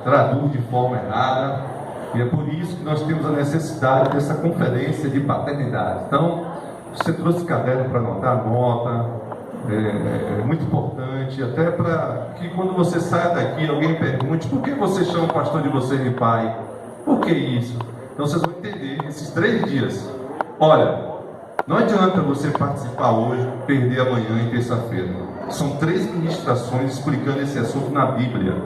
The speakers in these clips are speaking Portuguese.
traduz de forma errada, e é por isso que nós temos a necessidade dessa conferência de paternidade. Então, você trouxe caderno para anotar, anota, é muito importante, até para que quando você saia daqui, alguém pergunte: por que você chama o pastor de vocês de pai? Por que isso? Então vocês vão entender esses 3 dias. Olha, não adianta você participar hoje, perder amanhã e terça-feira. São 3 ministrações explicando esse assunto na Bíblia.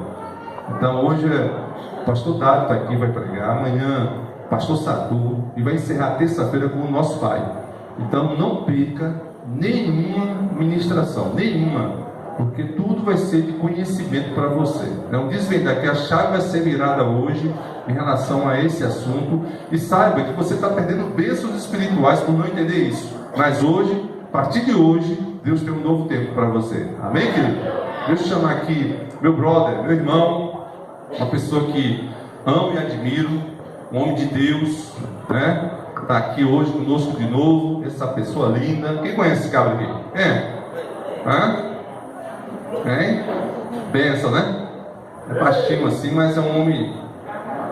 Então hoje o pastor Dário está aqui, vai pregar. Amanhã o pastor Sadu, e vai encerrar terça-feira com o nosso pai. Então não perca nenhuma ministração, nenhuma, porque tudo vai ser de conhecimento para você. Então desvendar que a chave vai ser virada hoje em relação a esse assunto, e saiba que você está perdendo bênçãos espirituais por não entender isso. Mas hoje, a partir de hoje, Deus tem um novo tempo para você. Amém, querido? Deixa eu chamar aqui meu brother, meu irmão, uma pessoa que amo e admiro, um homem de Deus, né? Está aqui hoje conosco de novo, essa pessoa linda. Quem conhece esse cabra aqui? Benção, né? É baixinho assim, mas é um homem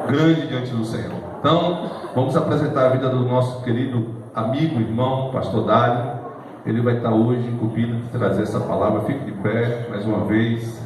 grande diante do Senhor. Então, vamos apresentar a vida do nosso querido amigo, irmão, pastor Dário. Ele vai estar hoje incumbido de trazer essa palavra. Fique de pé, mais uma vez.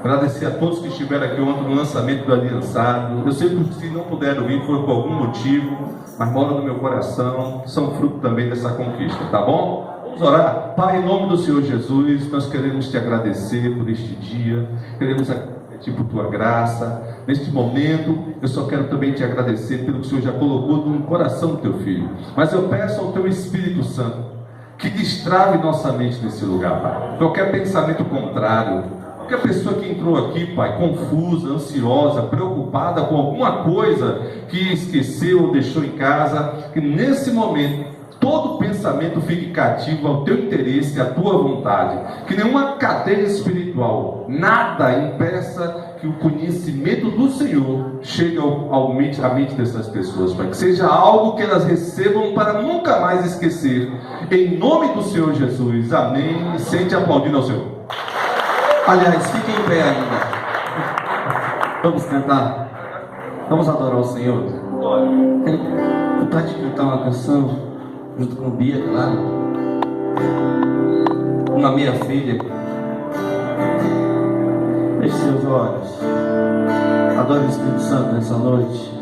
Agradecer a todos que estiveram aqui ontem no lançamento do Aliançado. Eu sei que se não puderam vir foi por algum motivo, mas mora no meu coração, são fruto também dessa conquista, tá bom? Vamos orar. Pai, em nome do Senhor Jesus, nós queremos te agradecer por este dia, queremos agradecer por tua graça. Neste momento, eu só quero também te agradecer pelo que o Senhor já colocou no coração do teu filho. Mas eu peço ao teu Espírito Santo que destrave nossa mente nesse lugar, Pai. Qualquer pensamento contrário, qualquer pessoa que entrou aqui, Pai, confusa, ansiosa, preocupada com alguma coisa que esqueceu ou deixou em casa, que nesse momento todo pensamento fique cativo ao teu interesse e à tua vontade. Que nenhuma cadeia espiritual, nada impeça que o conhecimento do Senhor chegue à mente dessas pessoas, Pai. Que seja algo que elas recebam para nunca mais esquecer. Em nome do Senhor Jesus. Amém. E sente aplaudindo ao Senhor. Aliás, fiquem em pé ainda. Vamos cantar. Vamos adorar o Senhor. Quero vontade de cantar uma canção junto com Bia, claro, com a minha filha. Feche seus olhos. Adore o Espírito Santo nessa noite.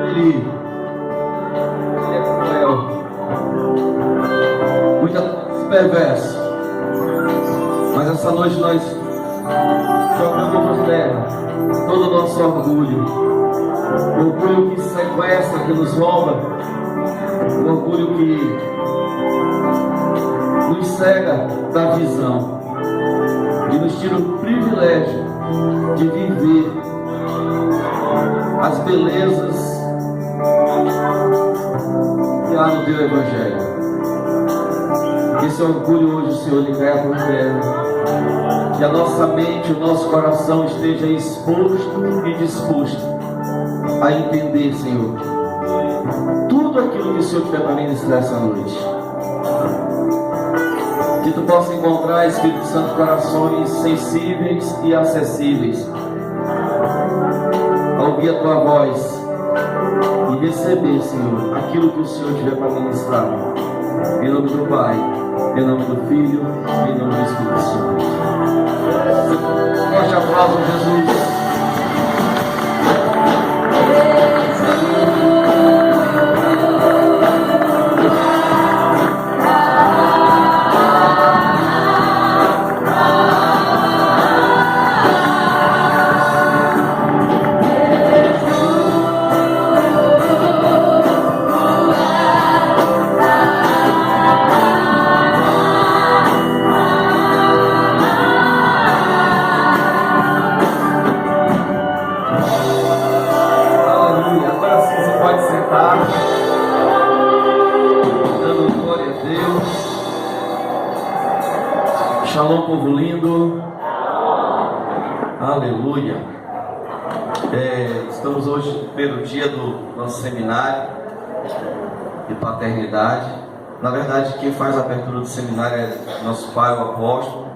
ele é cruel, muitas vezes perverso. Mas essa noite nós jogamos por terra todo o nosso orgulho, o orgulho que sequestra, que nos rouba, o orgulho que nos cega da visão e nos tira o privilégio de viver as belezas que há no teu Evangelho. Esse orgulho hoje o Senhor libera por terra. Que a nossa mente, o nosso coração esteja exposto e disposto a entender, Senhor, tudo aquilo que o Senhor tiver para ministrar essa noite. Que tu possa encontrar, Espírito Santo, corações sensíveis e acessíveis a ouvir a tua voz e receber, Senhor, aquilo que o Senhor tiver para ministrar. Em nome do Pai, em nome do Filho, em nome do Espírito Santo. Forte aplauso, Jesus. Shalom, povo lindo. Aleluia. Estamos hoje no primeiro dia do nosso seminário de paternidade. Na verdade, quem faz a abertura do seminário é nosso pai, o apóstolo.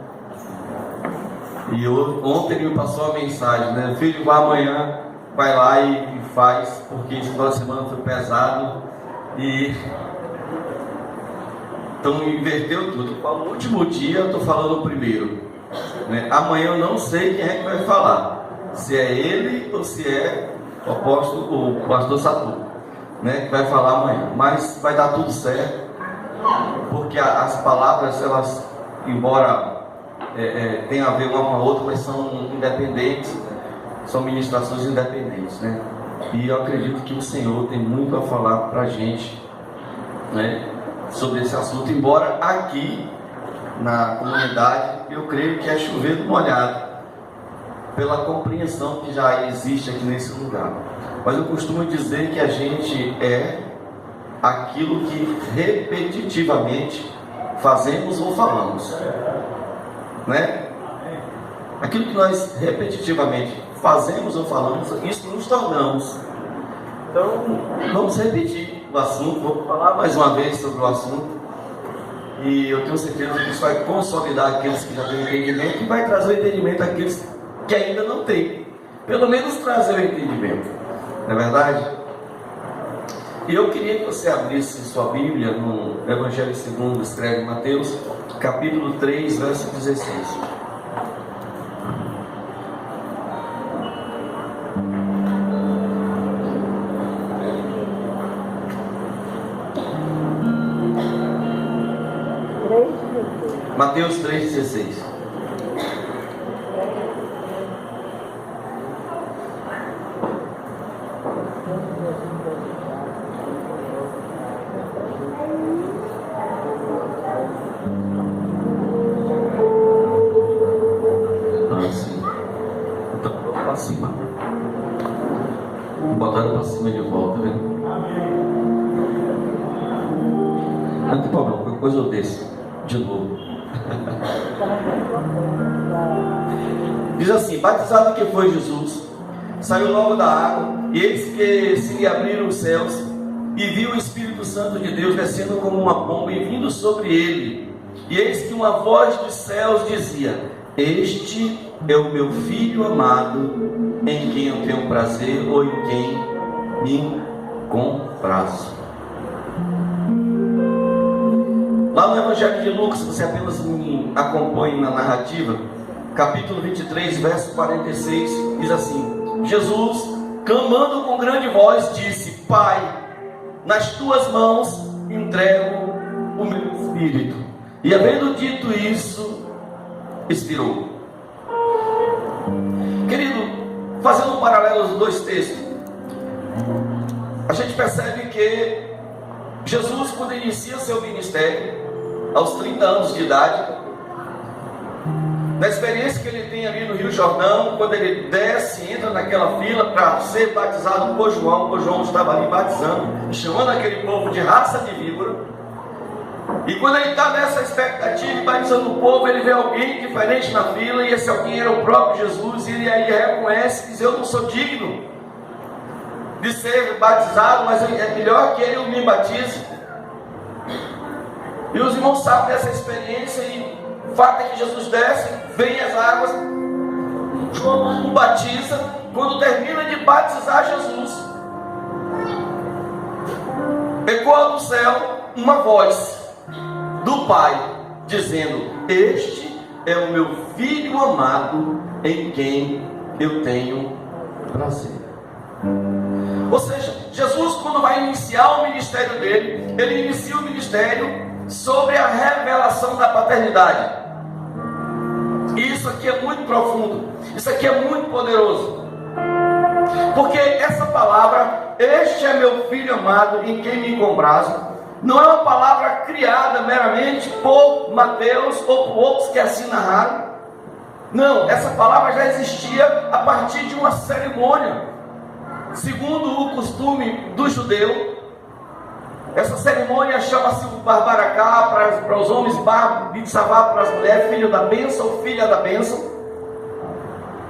E ontem ele me passou a mensagem, né? Filho, vai amanhã, vai lá e faz, porque esse final de semana foi pesado e então inverteu tudo. No último dia eu estou falando o primeiro, né? Amanhã eu não sei quem é que vai falar, se é ele ou se é o apóstolo, o pastor Saturno, né, que vai falar amanhã. Mas vai dar tudo certo, porque as palavras, elas, embora tenham a ver uma com a outra, mas são independentes, são ministrações independentes, né? E eu acredito que o Senhor tem muito a falar para a gente, né, sobre esse assunto, embora aqui na comunidade eu creio que é chover no molhado, pela compreensão que já existe aqui nesse lugar. Mas eu costumo dizer que a gente é aquilo que repetitivamente fazemos ou falamos, né? Aquilo que nós repetitivamente fazemos ou falamos, isso nos tornamos. Então, vamos repetir o assunto, vou falar mais uma vez sobre o assunto, e eu tenho certeza que isso vai consolidar aqueles que já têm entendimento e vai trazer o entendimento àqueles que ainda não têm, pelo menos trazer o entendimento, não é verdade? E eu queria que você abrisse sua Bíblia no Evangelho segundo escreve Mateus, capítulo 3, verso 16. Mateus 3,16. Sim. Então, para cima. Botaram para cima de volta, né? Não tem problema, qualquer coisa eu desço de novo. Diz assim: batizado que foi Jesus, saiu logo da água, e eis que se lhe abriram os céus, e viu o Espírito Santo de Deus descendo como uma pomba e vindo sobre ele. E eis que uma voz dos céus dizia: este é o meu Filho amado, em quem eu tenho prazer, ou em quem me comprazo. Lá no Evangelho de Lucas, se você apenas me acompanha na narrativa, capítulo 23, verso 46, diz assim: Jesus, clamando com grande voz, disse: Pai, nas tuas mãos entrego o meu espírito. E havendo dito isso, expirou. Querido, fazendo um paralelo dos dois textos, a gente percebe que Jesus, quando inicia seu ministério, aos 30 anos de idade, na experiência que ele tem ali no Rio Jordão, quando ele desce, entra naquela fila para ser batizado por João, o João estava ali batizando, chamando aquele povo de raça de víbora. E quando ele está nessa expectativa, batizando o povo, ele vê alguém diferente na fila, e esse alguém era o próprio Jesus, e ele aí reconhece e diz: eu não sou digno de ser batizado, mas é melhor que ele me batize. E os irmãos sabem dessa experiência, e o fato é que Jesus desce, vem as águas, João o batiza. Quando termina de batizar Jesus, ecoa do céu uma voz do Pai, dizendo: este é o meu Filho amado, em quem eu tenho prazer. Ou seja, Jesus, quando vai iniciar o ministério dele, ele inicia o ministério sobre a revelação da paternidade. E isso aqui é muito profundo, isso aqui é muito poderoso, porque essa palavra, este é meu Filho amado, em quem me comprazo, não é uma palavra criada meramente por Mateus ou por outros que assim narraram. Não, essa palavra já existia a partir de uma cerimônia, segundo o costume do judeu. Essa cerimônia chama-se o Barbaracá para os homens, Bar Bitsavá para as mulheres, filho da bênção, filha da bênção.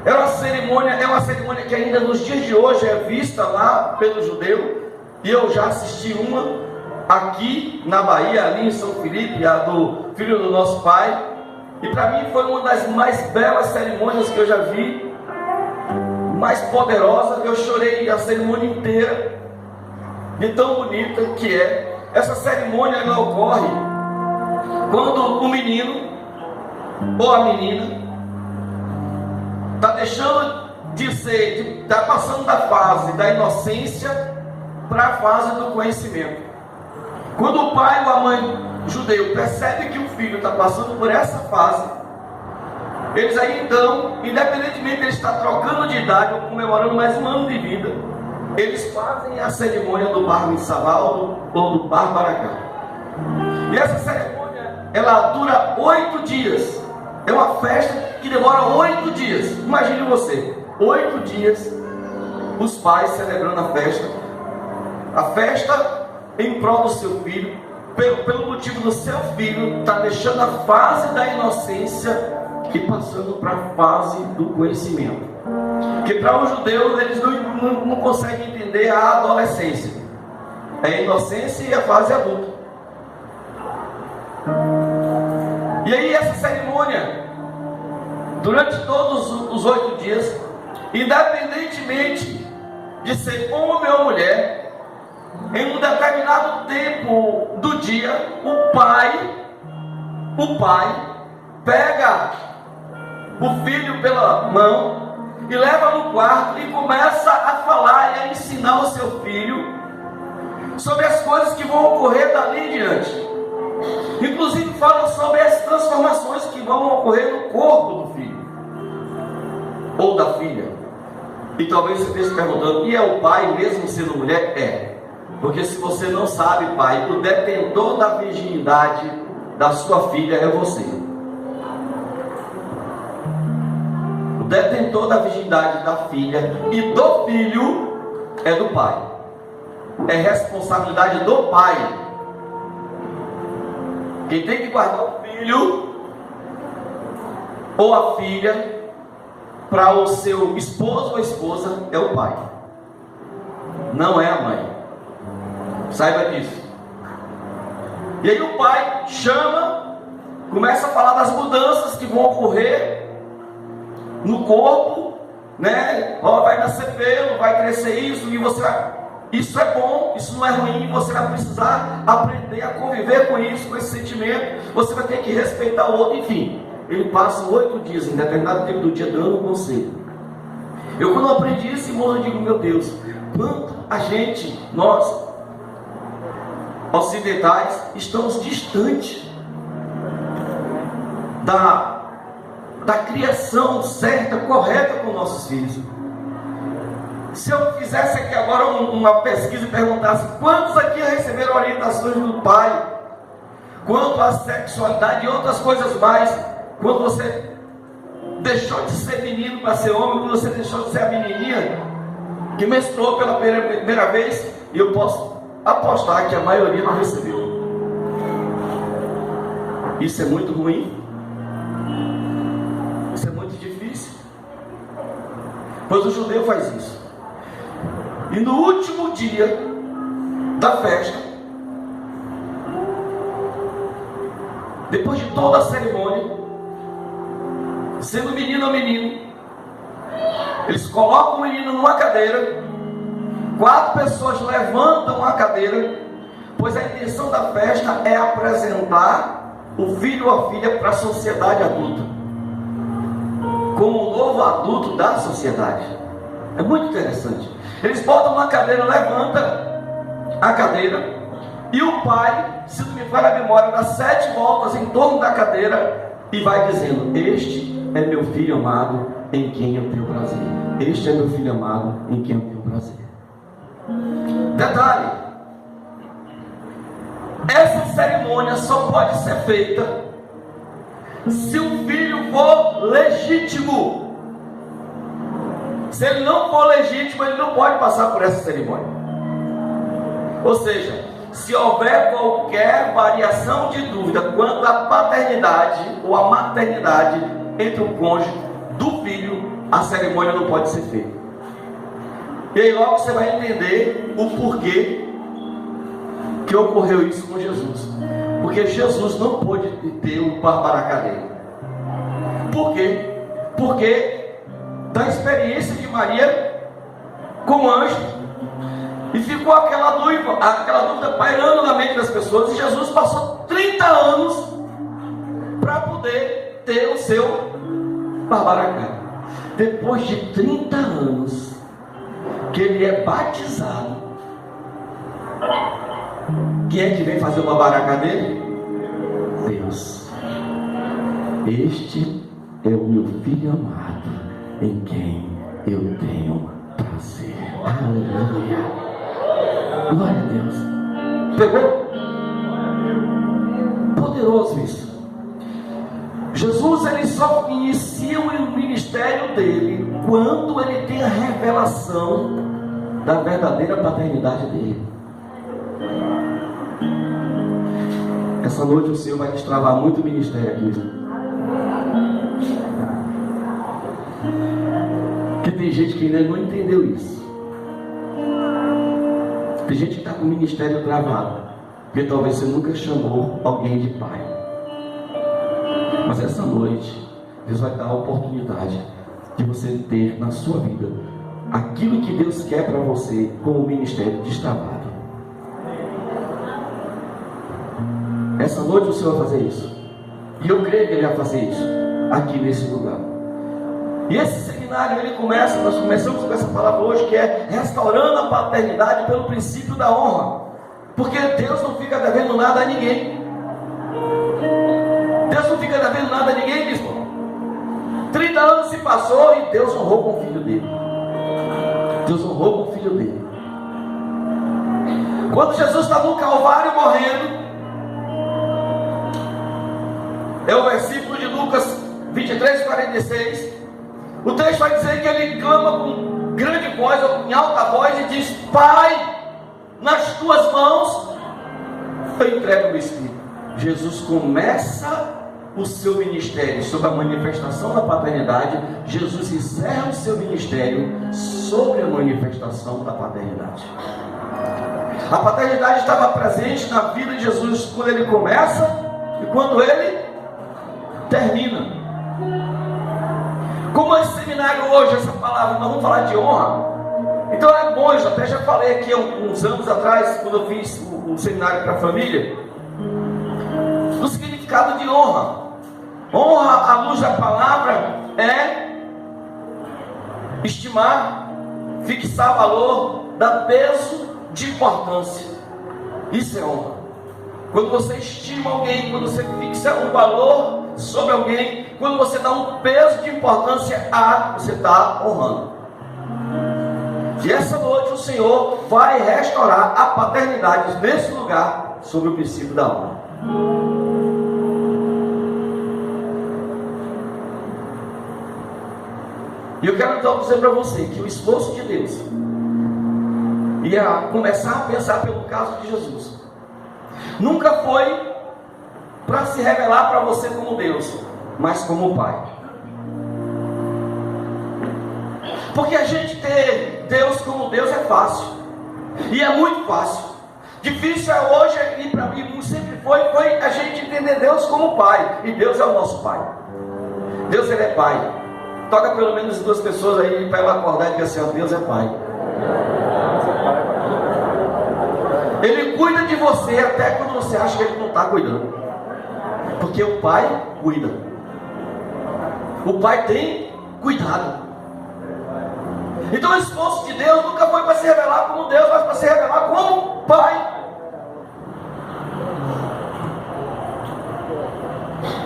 É uma cerimônia que ainda nos dias de hoje é vista lá pelo judeu, e eu já assisti uma aqui na Bahia, ali em São Felipe, a do filho do nosso pai, e para mim foi uma das mais belas cerimônias que eu já vi, mais poderosa. Eu chorei a cerimônia inteira, de tão bonita que é. Essa cerimônia ela ocorre quando o menino ou a menina está deixando de ser, está passando da fase da inocência para a fase do conhecimento. Quando o pai ou a mãe judeu percebe que o filho está passando por essa fase, eles aí então, independentemente de ele estar trocando de idade ou comemorando mais um ano de vida, eles fazem a cerimônia do Bar Mitzvah ou do Barbaracá. E essa cerimônia, ela dura 8 dias. É uma festa que demora 8 dias. Imagine você, 8 dias, os pais celebrando a festa em prol do seu filho, pelo motivo do seu filho estar deixando a fase da inocência e passando para a fase do conhecimento. Que para os judeus eles não conseguem entender a adolescência, é a inocência e a fase adulta. E aí essa cerimônia, durante todos os 8 dias, independentemente de ser homem ou mulher, em um determinado tempo do dia, o pai pega o filho pela mão e leva no quarto e começa a falar e a ensinar o seu filho sobre as coisas que vão ocorrer dali em diante. Inclusive fala sobre as transformações que vão ocorrer no corpo do filho ou da filha. E talvez você esteja se perguntando: e é o pai mesmo sendo mulher? É. Porque se você não sabe, pai, o detentor da virgindade da sua filha é você. O detentor da virgindade da filha e do filho é do pai. É responsabilidade do pai. Quem tem que guardar o filho ou a filha para o seu esposo ou esposa é o pai, não é a mãe. Saiba disso. E aí o pai chama, começa a falar das mudanças que vão ocorrer no corpo, né? Vai nascer pelo, vai crescer isso, e você vai... Isso é bom, isso não é ruim. Você vai precisar aprender a conviver com isso, com esse sentimento. Você vai ter que respeitar o outro. Enfim, ele passa 8 dias, em determinado tempo do dia, dando um conselho. Eu, quando aprendi isso, irmão, eu digo: meu Deus, quanto a gente, nós, ocidentais, estamos distantes da criação certa, correta com nossos filhos. Se eu fizesse aqui agora uma pesquisa e perguntasse quantos aqui receberam orientações do pai quanto à sexualidade e outras coisas mais, quando você deixou de ser menino para ser homem, quando você deixou de ser a menininha que menstruou pela primeira vez, e eu posso apostar que a maioria não recebeu. Isso é muito ruim, isso é muito difícil, pois o judeu faz isso. E no último dia da festa, depois de toda a cerimônia, sendo menino ou menino, eles colocam o menino numa cadeira, 4 pessoas levantam a cadeira, pois a intenção da festa é apresentar o filho ou a filha para a sociedade adulta, como um novo adulto da sociedade. É muito interessante. Eles botam uma cadeira, levanta a cadeira, e o pai, se não me falha a memória, dá 7 voltas em torno da cadeira e vai dizendo: este é meu filho amado em quem eu tenho prazer. Este é meu filho amado em quem eu tenho prazer. Detalhe: essa cerimônia só pode ser feita se o filho for legítimo. Se ele não for legítimo, ele não pode passar por essa cerimônia. Ou seja, se houver qualquer variação de dúvida quanto à paternidade ou à maternidade entre o cônjuge do filho, a cerimônia não pode ser feita. E aí logo você vai entender o porquê que ocorreu isso com Jesus. Porque Jesus não pôde ter o barbaracadeiro. Por quê? Porque da experiência de Maria com o anjo, e ficou aquela dúvida pairando na mente das pessoas, e Jesus passou 30 anos para poder ter o seu barbaracá. Depois de 30 anos que ele é batizado, quem é que vem fazer o barbaracá dele? Deus. Este é o meu filho amado, em quem eu tenho prazer. Aleluia. Glória a Deus. Pegou? Poderoso isso. Jesus, ele só inicia o ministério dele quando ele tem a revelação da verdadeira paternidade dele. Essa noite o Senhor vai destravar muito o ministério aqui. Porque tem gente que ainda não entendeu isso. Tem gente que está com o ministério travado, porque talvez você nunca chamou alguém de pai. Mas essa noite Deus vai dar a oportunidade de você ter na sua vida aquilo que Deus quer para você com o ministério destravado. Essa noite o Senhor vai fazer isso. E eu creio que Ele vai fazer isso aqui nesse lugar. E esse seminário, nós começamos com essa palavra hoje, que é restaurando a paternidade pelo princípio da honra. Porque Deus não fica devendo nada a ninguém. Deus não fica devendo nada a ninguém, bispo. 30 anos se passou e Deus honrou com o filho dele. Deus honrou com o filho dele. Quando Jesus está no Calvário morrendo, é o versículo de Lucas 23, 46. O texto vai dizer que ele clama com grande voz, ou em alta voz, e diz: Pai, nas tuas mãos eu entrego o meu espírito. Jesus começa o seu ministério sobre a manifestação da paternidade. Jesus encerra o seu ministério sobre a manifestação da paternidade. A paternidade estava presente na vida de Jesus quando ele começa e quando ele termina. Como esse seminário hoje, essa palavra, nós vamos falar de honra. Então é bom, eu até já falei aqui há uns anos atrás, quando eu fiz o seminário para a família, do significado de honra. Honra, à luz da palavra, é estimar, fixar valor, dá peso de importância. Isso é honra. Quando você estima alguém, quando você fixa um valor sobre alguém, quando você dá um peso de importância você está honrando. E essa noite o Senhor vai restaurar a paternidade nesse lugar sobre o princípio da honra. E eu quero então dizer para você que o esforço de Deus ia começar a pensar pelo caso de Jesus. Nunca foi para se revelar para você como Deus, mas como Pai. Porque a gente ter Deus como Deus é fácil, e é muito fácil. Difícil é hoje, e para mim sempre foi a gente entender Deus como Pai, e Deus é o nosso Pai. Deus, Ele é Pai. Toca pelo menos 2 pessoas aí para ela acordar e dizer assim: ó, Deus é Pai. Ele cuida de você até quando você acha que Ele não está cuidando, porque o Pai cuida. O Pai tem cuidado. Então o esforço de Deus nunca foi para se revelar como Deus, mas para se revelar como Pai.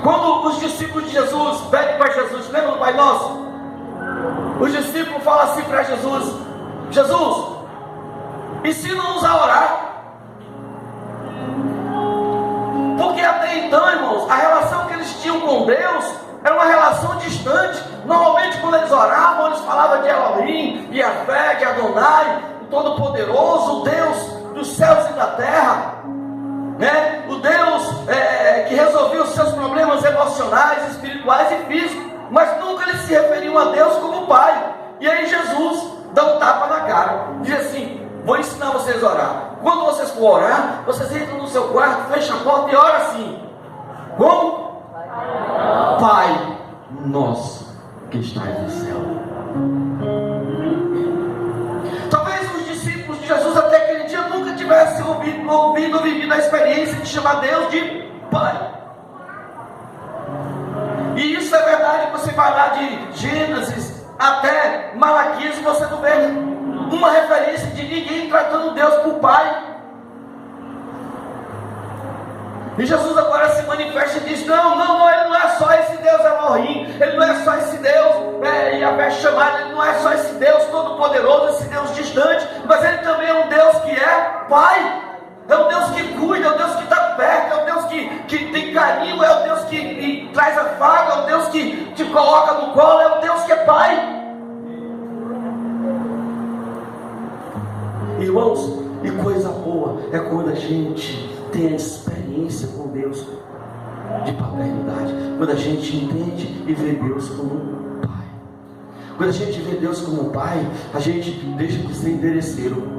Quando os discípulos de Jesus pedem para Jesus, lembra do Pai Nosso? Os discípulos falam assim para Jesus: Jesus, ensina-nos a orar. Porque até então, irmãos, a relação que eles tinham com Deus era uma relação distante. Normalmente quando eles oravam, eles falavam de Elohim, de Yahvé, de Adonai, o Todo-Poderoso, o Deus dos céus e da terra, né? O Deus que resolvia os seus problemas emocionais, espirituais e físicos. Mas nunca eles se referiam a Deus como Pai. E aí Jesus dá um tapa na cara, diz assim: vou ensinar vocês a orar. Quando vocês for orar, vocês entram no seu quarto, fecham a porta e oram assim: como? Pai nosso que estás no céu. Talvez os discípulos de Jesus até aquele dia nunca tivessem ouvido vivido a experiência de chamar Deus de Pai. E isso é verdade. Você vai lá de Gênesis até Malaquias, você não vê uma referência de ninguém tratando Deus por Pai. E Jesus agora se manifesta e diz: não, Ele não é só esse Deus Elohim, Ele não é só esse Deus Yahvé chamado, Ele não é só esse Deus todo-poderoso, esse Deus distante, mas Ele também é um Deus que é Pai. É um Deus que cuida, é um Deus que está perto, é um Deus que tem carinho, é um Deus que traz afago, é um Deus que te coloca no colo, é um Deus que é Pai. Irmãos, e coisa boa é quando a gente tem a experiência com Deus de paternidade, quando a gente entende e vê Deus como um Pai. Quando a gente vê Deus como um Pai, a gente deixa de ser interesseiro.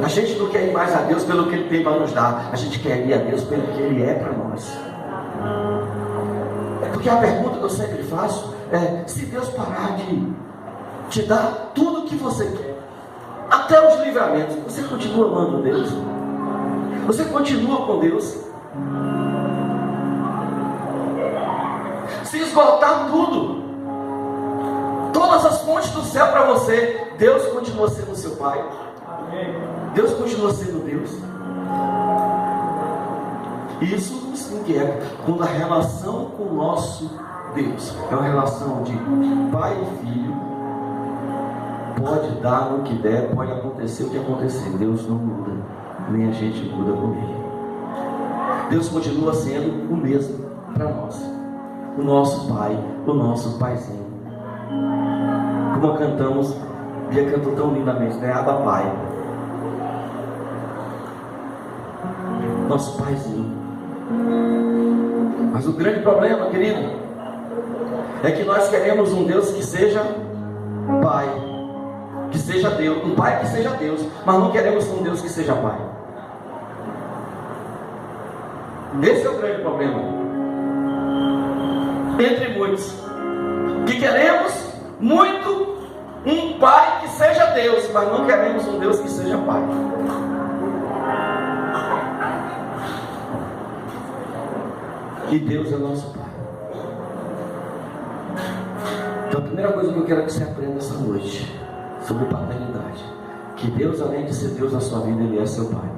A gente não quer ir mais a Deus pelo que Ele tem para nos dar, a gente quer ir a Deus pelo que Ele é para nós. Porque a pergunta que eu sempre faço é: se Deus parar de te dar tudo o que você quer, até os livramentos, você continua amando Deus? Você continua com Deus? Se esgotar tudo, todas as fontes do céu para você, Deus continua sendo seu Pai. Deus continua sendo Deus. Isso nos inquieta quando a relação com o nosso Deus é uma relação de pai e filho. Pode dar no que der, pode acontecer o que acontecer, Deus não muda, nem a gente muda com Ele. Deus continua sendo o mesmo para nós, o nosso Pai, o nosso Paizinho. Como cantamos, Bia cantou tão lindamente, né? Abba Pai, nosso Paizinho. Mas o grande problema, querido, é que nós queremos um Deus que seja Pai, que seja Deus, um Pai que seja Deus, mas não queremos um Deus que seja Pai. Esse é o grande problema, entre muitos, que queremos muito um Pai que seja Deus, mas não queremos um Deus que seja Pai. E Deus é nosso Pai. Então a primeira coisa que eu quero que você aprenda essa noite: sobre paternidade. Que Deus, além de ser Deus na sua vida, Ele é seu Pai.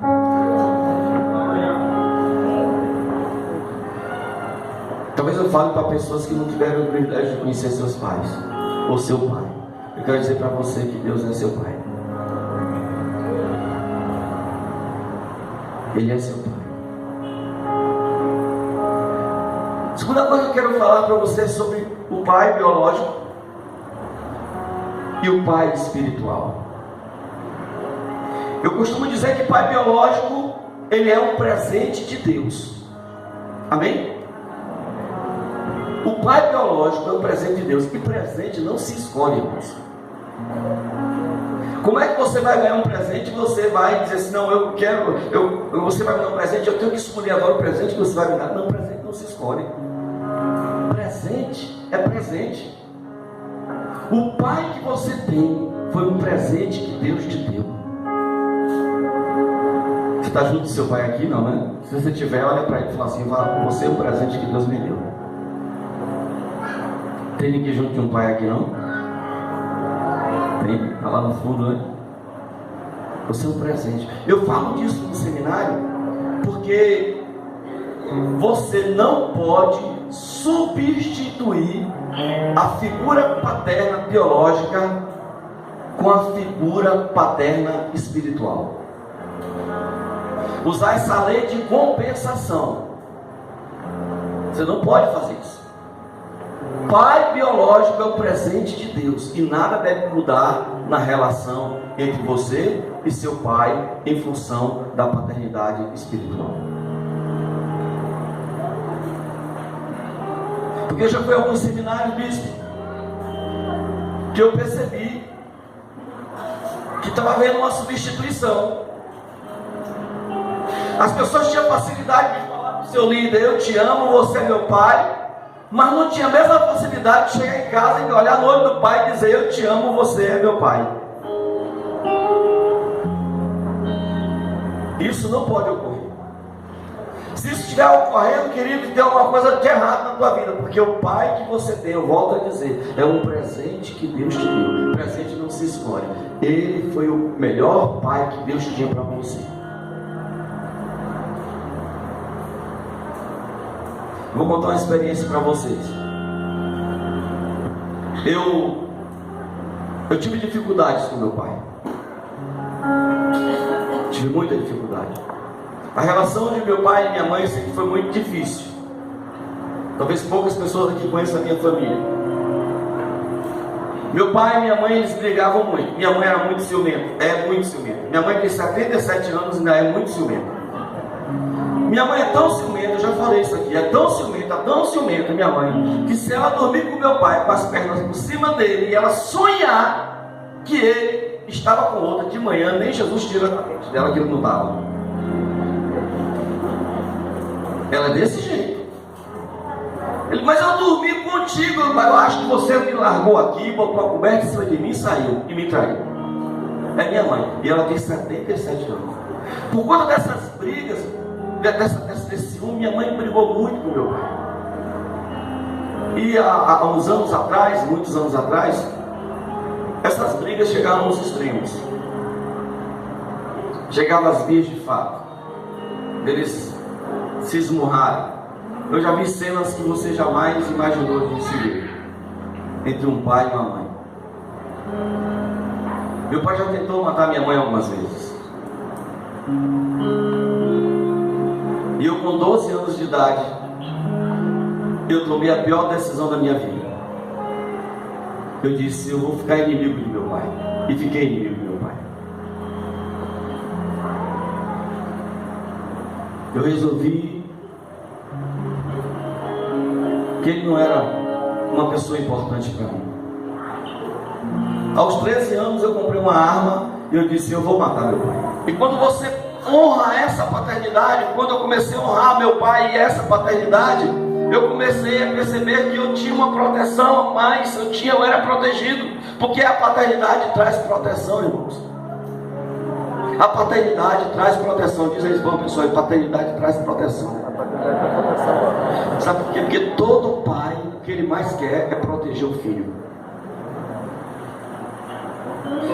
Talvez eu fale para pessoas que não tiveram o privilégio de conhecer seus pais ou seu pai. Eu quero dizer para você que Deus é seu Pai. Ele é seu Pai. Segunda coisa que eu quero falar para você é sobre o pai biológico e o pai espiritual. Eu costumo dizer que pai biológico, ele é um presente de Deus. Amém? O pai biológico é um presente de Deus. E presente não se escolhe, irmãos. Como é que você vai ganhar um presente e você vai dizer assim, não, eu quero, você vai me dar um presente, eu tenho que escolher agora o presente que você vai me dar. Não, presente não se escolhe. Presente é presente. O pai que você tem foi um presente que Deus te deu. Você está junto do seu pai aqui? Não, né? Se você tiver, olha para ele e fala assim, você é um presente que Deus me deu. Tem ninguém junto de um pai aqui, não? Tem, está lá no fundo, né? Você é um presente. Eu falo disso no seminário porque você não pode substituir a figura paterna biológica com a figura paterna espiritual. Usar essa lei de compensação. Você não pode fazer isso. Pai biológico é o presente de Deus e nada deve mudar na relação entre você e seu pai em função da paternidade espiritual. Porque já foi a alguns seminários, bispo, que eu percebi que estava havendo uma substituição. As pessoas tinham facilidade de falar para o seu líder, eu te amo, você é meu pai, mas não tinha a mesma facilidade de chegar em casa e olhar no olho do pai e dizer, eu te amo, você é meu pai. Isso não pode ocorrer. Se isso estiver ocorrendo, querido, tem alguma coisa de errado na tua vida, porque o pai que você tem, eu volto a dizer, é um presente que Deus te deu. O presente não se escolhe. Ele foi o melhor pai que Deus tinha para você. Vou contar uma experiência para vocês. Eu tive dificuldades com meu pai. Tive muita dificuldade. A relação de meu pai e minha mãe sempre foi muito difícil. Talvez poucas pessoas aqui conheçam a minha família. Meu pai e minha mãe, eles brigavam muito. Minha mãe era muito ciumenta, é muito ciumenta. Minha mãe tem 77 anos e ainda é muito ciumenta. Minha mãe é tão ciumenta, eu já falei isso aqui, é tão ciumenta minha mãe, que se ela dormir com meu pai com as pernas por cima dele e ela sonhar que ele estava com outra de manhã, nem Jesus tira da mente dela que ele não estava. Ela é desse jeito. Ele, mas eu dormi contigo, eu acho que você me largou aqui, botou a coberta em cima de mim e saiu, e me traiu. É minha mãe, e ela tem 77 anos. Por conta dessas brigas, desse ciúme, minha mãe brigou muito com meu pai. E há uns anos atrás, muitos anos atrás, essas brigas chegaram aos extremos. Chegavam às vias de fato. Eles se esmurraram. Eu já vi cenas que você jamais imaginou de se ver entre um pai e uma mãe. Meu pai já tentou matar minha mãe algumas vezes. E eu com 12 anos de idade, eu tomei a pior decisão da minha vida. Eu disse, eu vou ficar inimigo de meu pai. E fiquei inimigo de meu pai. Eu resolvi que ele não era uma pessoa importante para mim. Aos 13 anos eu comprei uma arma e eu disse, eu vou matar meu pai. E quando você honra essa paternidade, quando eu comecei a honrar meu pai e essa paternidade, eu comecei a perceber que eu tinha uma proteção, mas eu era protegido, porque a paternidade traz proteção, irmãos. A paternidade traz proteção. Diz aí, bom pessoal, a paternidade traz proteção. Sabe por quê? Porque todo pai, o que ele mais quer é proteger o filho.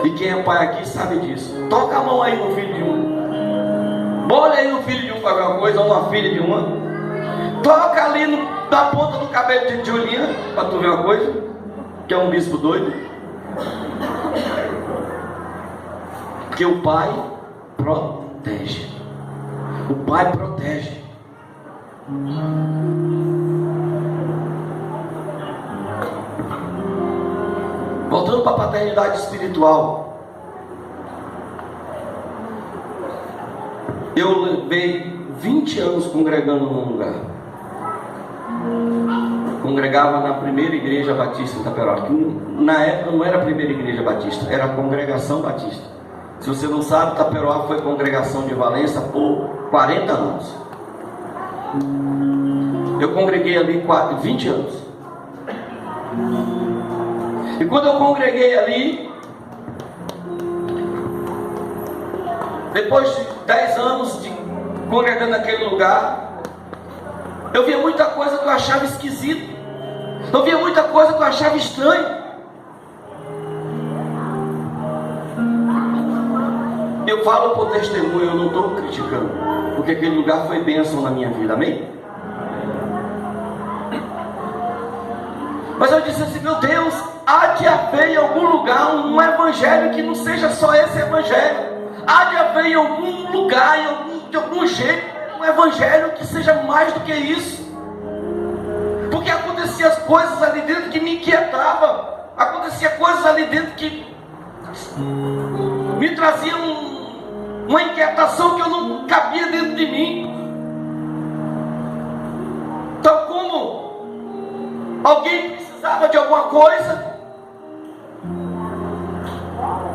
E quem é pai aqui sabe disso. Toca a mão aí no filho de um. Olha aí no filho de um para ver uma coisa, ou uma filha de uma. Toca ali na ponta do cabelo de Julinha para tu ver uma coisa, que é um bispo doido. Porque o pai protege. O pai protege. Voltando para a paternidade espiritual, eu levei 20 anos congregando num lugar. Congregava na primeira igreja batista em Itaperoá, que na época não era a primeira igreja batista, era a congregação batista. Se você não sabe, Itaperoá foi congregação de Valença por 40 anos. Eu congreguei ali 20 anos. E quando eu congreguei ali, depois de 10 anos de congregando naquele lugar, eu via muita coisa que eu achava esquisito. Eu via muita coisa que eu achava estranho. Eu falo por testemunho, eu não estou criticando, porque aquele lugar foi bênção na minha vida, amém? Mas eu disse assim, meu Deus, há de haver em algum lugar um evangelho que não seja só esse evangelho. Há de haver em algum lugar, de algum jeito, um evangelho que seja mais do que isso. Porque acontecia as coisas ali dentro que me inquietavam. Acontecia coisas ali dentro que me traziam uma inquietação que eu não cabia dentro de mim. Então, como alguém precisava de alguma coisa,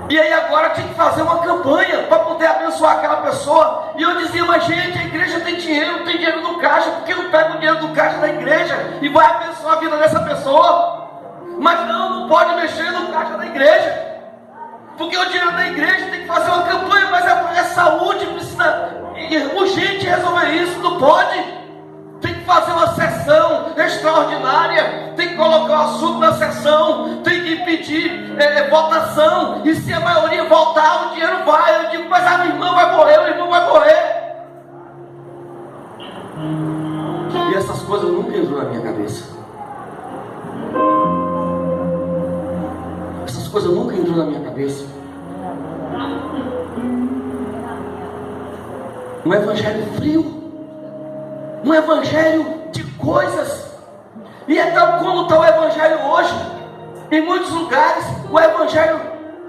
e aí agora tinha que fazer uma campanha para poder abençoar aquela pessoa. E eu dizia, mas gente, a igreja tem dinheiro no caixa, por que não pega o dinheiro do caixa da igreja e vai abençoar a vida dessa pessoa? Mas não pode mexer no caixa da igreja, porque o dinheiro da igreja tem que fazer uma campanha, mas é saúde, precisa urgente resolver isso, não pode. Tem que fazer uma sessão extraordinária, tem que colocar o assunto na sessão, tem que pedir votação, e se a maioria votar, o dinheiro vai. Eu digo, mas a minha irmã vai morrer, o irmão vai morrer. E essas coisas nunca entrou na minha cabeça. Essas coisas nunca entrou na minha cabeça. Um evangelho frio, um evangelho de coisas. E é tal como está o evangelho hoje. Em muitos lugares, o evangelho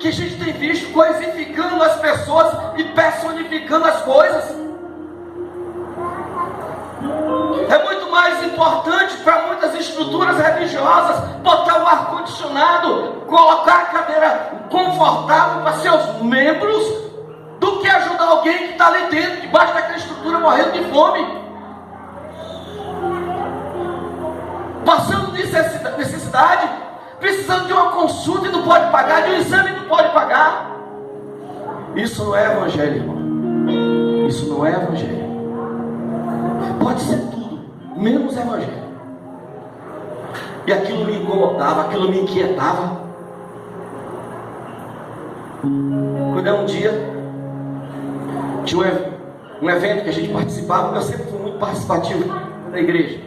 que a gente tem visto coisificando as pessoas e personificando as coisas. É muito mais importante para muitas estruturas religiosas botar o ar-condicionado, colocar a cadeira confortável para seus membros, do que ajudar alguém que está ali dentro, debaixo daquela estrutura, morrendo de fome, passando necessidade, precisando de uma consulta e não pode pagar, de um exame e não pode pagar. Isso não é evangelho, irmão. Isso não é evangelho. Pode ser tudo, menos evangelho. E aquilo me incomodava, aquilo me inquietava. Quando um dia tinha um evento que a gente participava, eu sempre fui muito participativo da igreja.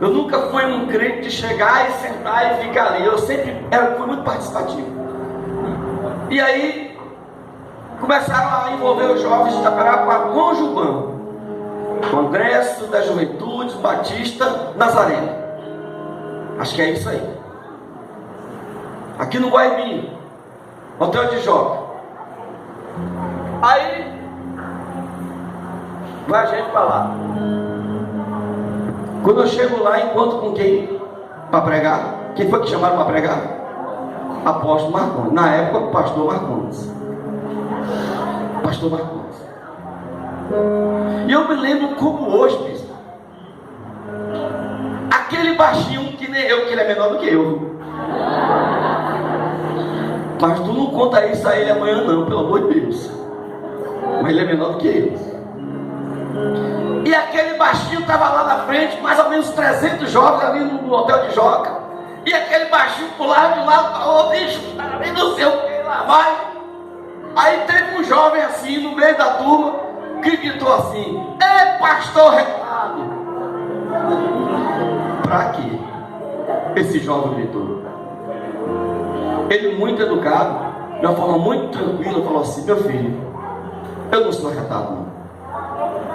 Eu nunca fui um crente de chegar e sentar e ficar ali. Eu sempre fui muito participativo. E aí começaram a envolver os jovens de Itaperoá com a Conjuban, Congresso da Juventude Batista Nazarena. Acho que é isso aí. Aqui no Guaibinho, Hotel de Joca. Aí vai a gente para lá. Quando eu chego lá, encontro com quem? Para pregar. Quem foi que chamaram para pregar? Apóstolo Marcondes. Na época, pastor Marcondes. Pastor Marcondes. E eu me lembro como hoje, bispo. Aquele baixinho, que nem eu, que ele é menor do que eu. Mas tu não conta isso a ele amanhã não, pelo amor de Deus. Mas ele é menor do que eu. E aquele baixinho estava lá na frente, mais ou menos 300 jovens ali no Hotel de Joca. E aquele baixinho pulava de um lado para o outro, bicho, não sei o que, lá vai. Aí teve um jovem assim no meio da turma que gritou assim: é pastor retado. Pra quê? Esse jovem gritou. Ele, muito educado, de uma forma muito tranquila, falou assim: meu filho, eu não sou retado, não.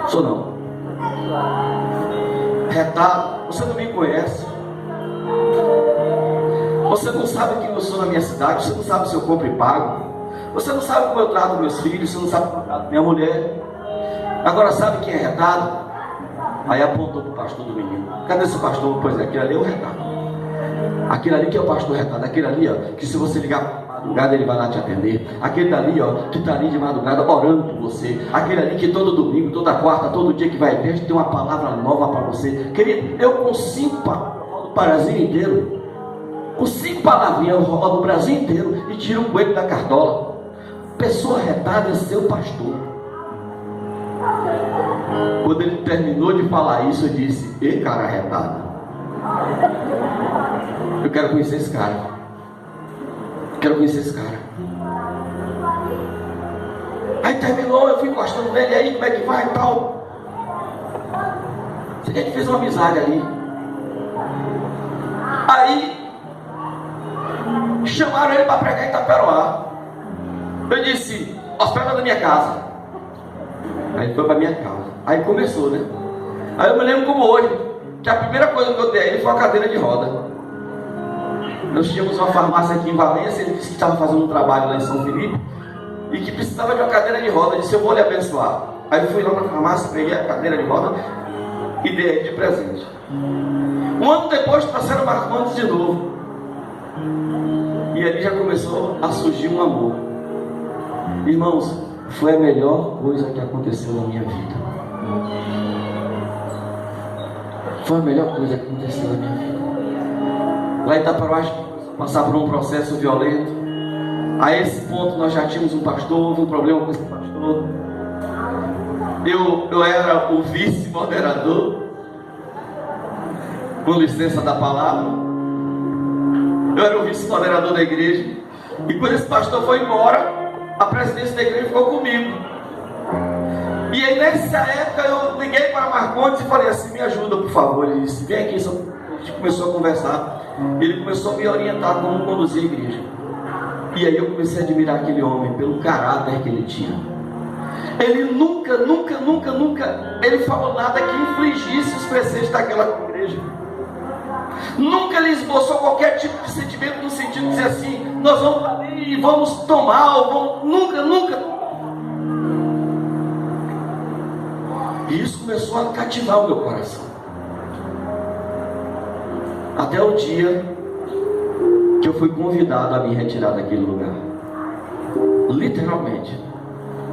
Sou não. Retado, você não me conhece. Você não sabe quem eu sou na minha cidade. Você não sabe se eu compro e pago. Você não sabe como eu trato meus filhos. Você não sabe como eu trato minha mulher. Agora sabe quem é retado? Aí apontou para o pastor do menino. Cadê esse pastor? Pois é, aquele ali é o retado. Aquele ali que é o pastor retado. Aquele ali, ó, que se você ligar para madrugada ele vai lá te atender. Aquele ali, ó, que está ali de madrugada orando por você. Aquele ali que todo domingo, toda quarta, todo dia que vai à igreja tem uma palavra nova para você. Querido, eu com 5 palavras do Brasil inteiro. Com 5 palavrinhas eu rodo o Brasil inteiro e tiro um coelho da cartola. Pessoa retada é seu pastor. Quando ele terminou de falar isso, eu disse: ei, cara retado, eu quero conhecer esse cara. Quero conhecer esse cara. Aí terminou, eu fui encostando nele. Aí como é que vai e tal. A gente fez uma amizade ali. Aí chamaram ele para pregar em Itaperoá. Eu disse: hospeda na minha casa. Aí foi para minha casa. Aí começou, né? Aí eu me lembro como hoje, que a primeira coisa que eu dei a ele foi uma cadeira de roda. Nós tínhamos uma farmácia aqui em Valência. Ele disse que estava fazendo um trabalho lá em São Felipe e que precisava de uma cadeira de roda. Eu disse: eu vou lhe abençoar. Aí eu fui lá na farmácia, peguei a cadeira de roda e dei ele de presente. Um ano depois trouxeram Marcondes de novo. E ali já começou a surgir um amor. Irmãos, foi a melhor coisa que aconteceu na minha vida. Foi a melhor coisa que aconteceu na minha vida. Lá em Itaperoá, passar por um processo violento. A esse ponto nós já tínhamos um pastor, houve um problema com esse pastor. Eu era o vice-moderador, com licença da palavra. Eu era o vice-moderador da igreja. E quando esse pastor foi embora, a presidência da igreja ficou comigo. E aí nessa época eu liguei para Marcondes e falei assim: me ajuda por favor. Ele disse: vem aqui. A gente começou a conversar. Ele começou a me orientar como conduzir a igreja. E aí eu comecei a admirar aquele homem pelo caráter que ele tinha. Ele nunca ele falou nada que infligisse os preceitos daquela igreja. Nunca ele esboçou qualquer tipo de sentimento no sentido de dizer assim: nós vamos ali e vamos tomar, ou vamos... Nunca. E isso começou a cativar o meu coração. Até o dia que eu fui convidado a me retirar daquele lugar. Literalmente.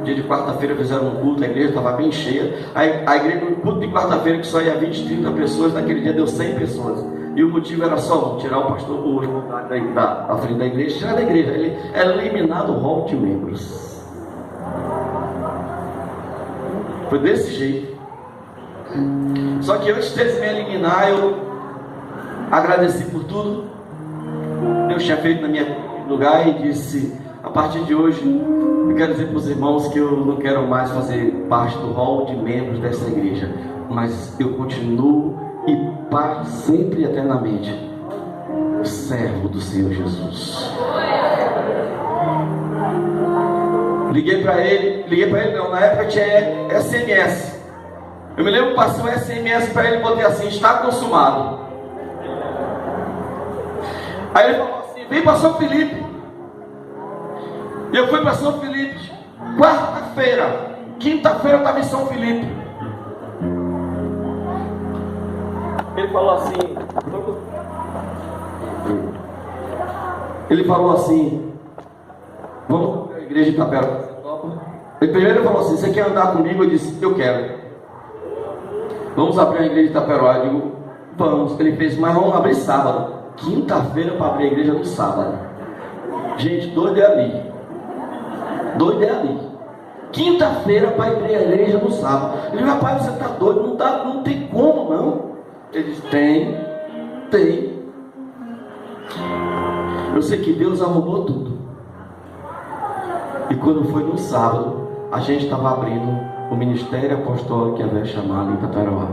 Dia de quarta-feira fizeram um culto, a igreja estava bem cheia. A igreja, um culto de quarta-feira que só ia 20, 30 pessoas, naquele dia deu 100 pessoas. E o motivo era só tirar o pastor, o da frente da igreja, tirar da igreja. Ele era eliminado o rol de membros. Foi desse jeito. Só que antes deles me eliminar, eu agradeci por tudo Deus tinha feito na minha lugar e disse: a partir de hoje eu quero dizer para os irmãos que eu não quero mais fazer parte do hall de membros dessa igreja, mas eu continuo e para sempre e eternamente servo do Senhor Jesus. Liguei para ele não, na época tinha SMS. Eu me lembro que passei um SMS para ele e botei assim: está consumado. Aí ele falou assim: vem para São Felipe. E eu fui para São Felipe. Quarta-feira, quinta-feira eu estava em São Felipe. Ele falou assim: vamos para a igreja de Itaperoá. Ele primeiro falou assim: você quer andar comigo? Eu disse: eu quero. Vamos abrir a igreja de Itaperoá. Eu digo: vamos. Ele fez: mas vamos abrir sábado. Quinta-feira para abrir a igreja no sábado. Gente, doido é ali. Quinta-feira para abrir a igreja no sábado. Ele disse: rapaz, você está doido? Não tem como não. Ele disse: tem. Eu sei que Deus arrumou tudo. E quando foi no sábado, a gente estava abrindo o ministério apostólico que havia chamado em Itaperoá,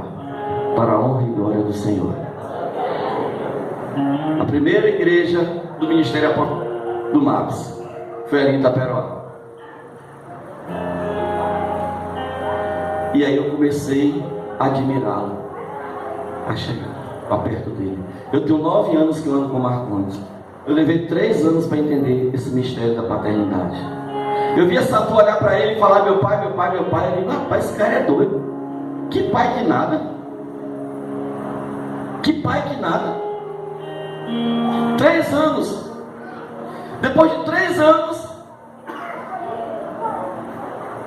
para a honra e glória do Senhor. A primeira igreja do ministério apostólico do MAPS foi ali em Itaperoá. E aí eu comecei a admirá-lo, a chegar para perto dele. Eu tenho 9 anos que eu ando com o Marcondes. Eu levei 3 anos para entender esse mistério da paternidade. Eu via Satu olhar para ele e falar: meu pai, meu pai, meu pai. Eu digo: rapaz, esse cara é doido. Que pai que nada. Que pai que nada. 3 anos. Depois de 3 anos,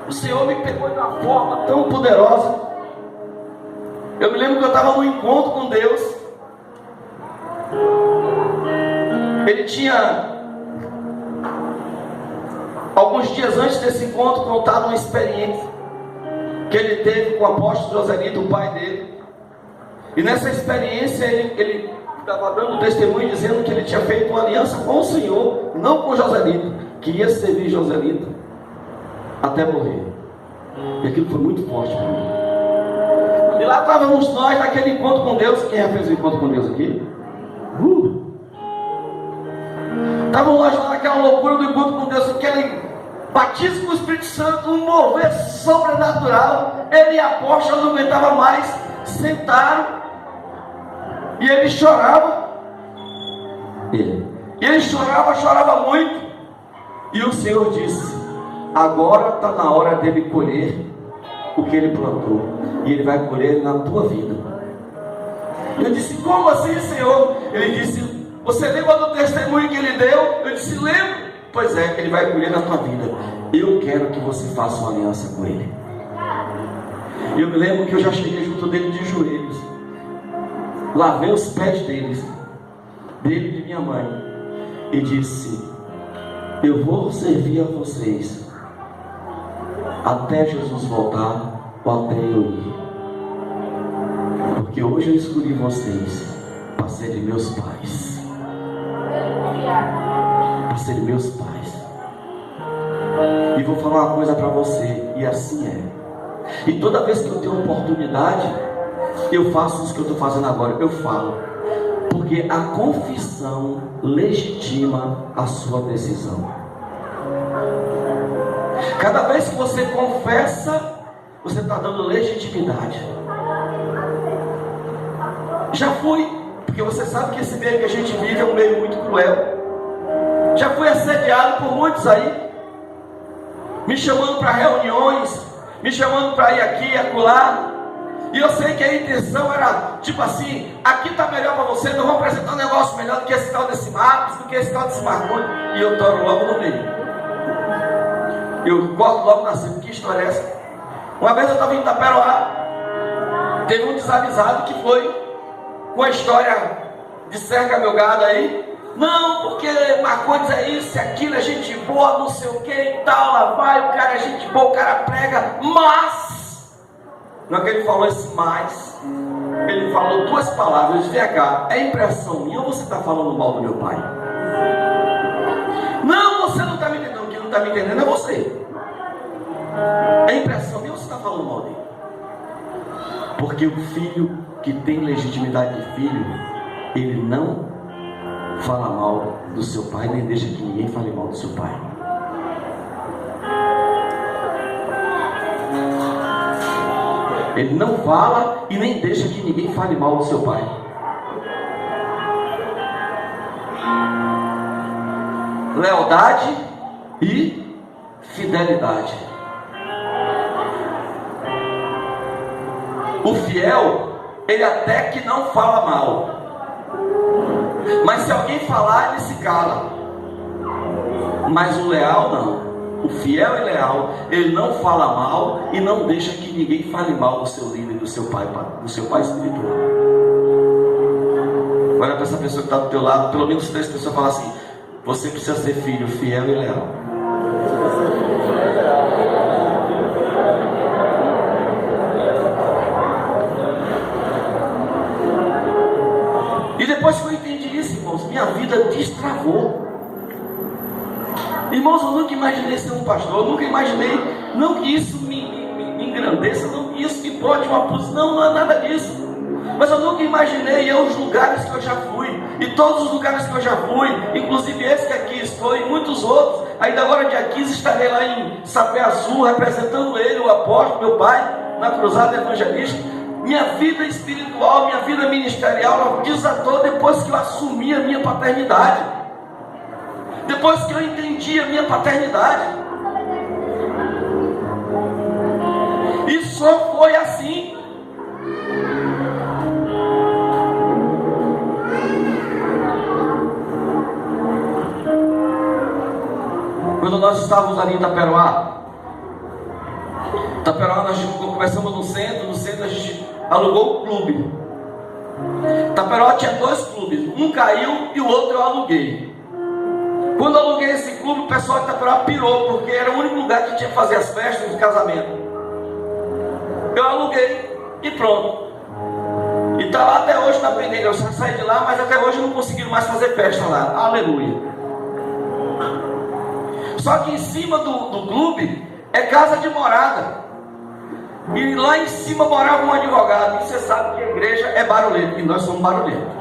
o Senhor me pegou de uma forma tão poderosa. Eu me lembro que eu estava num encontro com Deus. Ele tinha, alguns dias antes desse encontro, contado uma experiência que ele teve com o apóstolo Joselito, o pai dele. E nessa experiência ele estava dando testemunho, dizendo que ele tinha feito uma aliança com o Senhor, não com Joselito, que ia servir Joselito até morrer. E aquilo foi muito forte para mim. E lá estávamos nós naquele encontro com Deus. Quem já fez o encontro com Deus aqui? Estávamos nós lá naquela loucura do encontro com Deus, aquele batismo com o Espírito Santo, um mover sobrenatural. Ele e a apóstola não aguentava mais, sentaram e ele chorava. E ele chorava muito. E o Senhor disse: agora está na hora dele colher o que ele plantou, e ele vai colher na tua vida. Eu disse: como assim, Senhor? Ele disse: você lembra do testemunho que ele deu? Eu disse: lembro. Pois é, ele vai colher na tua vida. Eu quero que você faça uma aliança com ele. Eu me lembro que eu já cheguei junto dele de joelhos, lavei os pés dele e de minha mãe, e disse: eu vou servir a vocês até Jesus voltar ou até eu ir, porque hoje eu escolhi vocês para serem meus pais, para serem meus pais. E vou falar uma coisa para você, e assim é. E toda vez que eu tenho oportunidade, eu faço isso que eu estou fazendo agora, eu falo, porque a confissão legitima a sua decisão. Cada vez que você confessa, você está dando legitimidade. Já fui, porque você sabe que esse meio que a gente vive é um meio muito cruel. Já fui assediado por muitos aí, me chamando para reuniões, me chamando para ir aqui e acolá. E eu sei que a intenção era tipo assim: aqui está melhor para você, então vamos apresentar um negócio melhor do que esse tal desse Marcos, do que esse tal desse Marconi. E eu toro logo no meio. Eu corto logo na cima. Que história é essa? Uma vez eu estava em Itaperoá, teve um desavisado que foi com a história de cerca meu gado aí. Não, porque Marcondes é isso, aquilo, é gente boa, não sei o que e tal. Lá vai, o cara é gente boa, o cara prega. Mas, não é que ele falou esse mais, ele falou 2 palavras. Eu disse: vem cá, é impressão minha ou você está falando mal do meu pai? Não, você não está me entendendo. Quem não está me entendendo é você. É impressão minha ou você está falando mal dele? Porque o filho que tem legitimidade de filho, ele não fala mal do seu pai, nem deixa que ninguém fale mal do seu pai. Ele não fala e nem deixa que ninguém fale mal do seu pai. Lealdade e fidelidade. O fiel, ele até que não fala mal, mas se alguém falar, ele se cala. Mas o leal não. O fiel e leal, ele não fala mal e não deixa que ninguém fale mal do seu líder, do seu pai espiritual. Olha para essa pessoa que está do teu lado, pelo menos 3 pessoas falam assim: você precisa ser filho fiel e leal. E depois que eu entendi isso, irmãos, minha vida destravou. Irmãos, eu nunca imaginei ser um pastor, eu nunca imaginei, não que isso me engrandeça, não que isso me bote uma posição, não é nada disso. Mas eu nunca imaginei os lugares que eu já fui, e todos os lugares que eu já fui, inclusive esse que aqui estou, e muitos outros. Ainda agora dia 15 estarei lá em Sapé Azul, representando ele, o apóstolo, meu pai, na cruzada evangelística. Minha vida espiritual, minha vida ministerial, ela desatou depois que eu assumi a minha paternidade, depois que eu entendi a minha paternidade. E só foi assim. Quando nós estávamos ali em Itaperoá, nós começamos no centro a gente alugou o clube. Itaperoá tinha 2 clubes, um caiu e o outro eu aluguei. Quando eu aluguei esse clube, o pessoal de Itaperoá pirou, porque era o único lugar que tinha que fazer as festas de casamento. Eu aluguei e pronto. E está lá até hoje na pendeira. Eu só saí de lá, mas até hoje não conseguiram mais fazer festa lá. Aleluia. Só que em cima do clube é casa de morada. E lá em cima morava um advogado. E você sabe que a igreja é barulhenta, e nós somos barulhentos.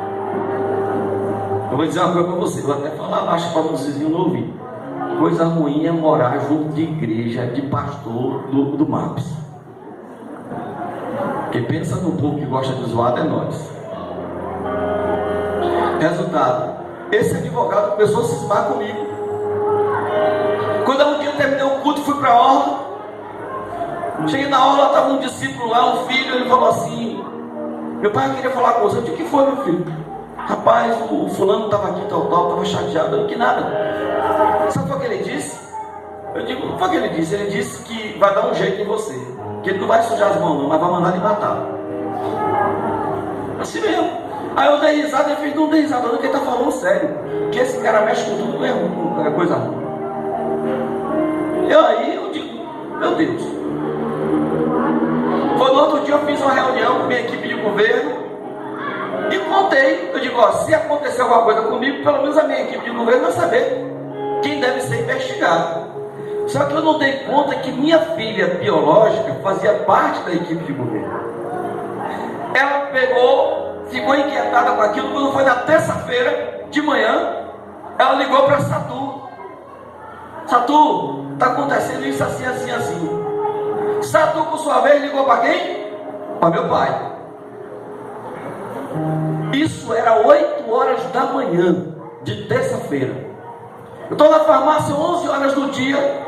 Eu vou dizer uma coisa para você, vou até falar baixo para vocês não ouvir. Coisa ruim é morar junto de igreja, de pastor do MAPS. Quem pensa no povo que gosta de zoado é nós. Resultado, esse advogado começou a cismar comigo. Quando um dia eu terminei o culto, fui para a orla. Cheguei na aula, estava um discípulo lá, um filho, ele falou assim: meu pai queria falar com você. Eu disse: o que foi, meu filho? Rapaz, o fulano estava aqui, tal, estava chateado. Eu não que nada. Sabe o que ele disse? Eu digo: o que ele disse? Ele disse que vai dar um jeito em você, que ele não vai sujar as mãos não, mas vai mandar ele matar. Assim mesmo. Aí eu dei risada, ele fez: não dei risada não, que ele está falando sério, que esse cara mexe com tudo, não é coisa ruim. Aí eu digo: meu Deus. Foi no outro dia, eu fiz uma reunião com minha equipe de governo e contei. Eu digo: ó, se acontecer alguma coisa comigo, pelo menos a minha equipe de governo vai saber quem deve ser investigado. Só que eu não dei conta que minha filha biológica fazia parte da equipe de governo. Ela ficou inquietada com aquilo. Quando foi na terça-feira de manhã, ela ligou para Satu: Satu, está acontecendo isso assim, assim, assim. Satu, por sua vez, ligou para quem? Para meu pai. Isso era 8 horas da manhã de terça-feira. Eu estou na farmácia 11 horas do dia.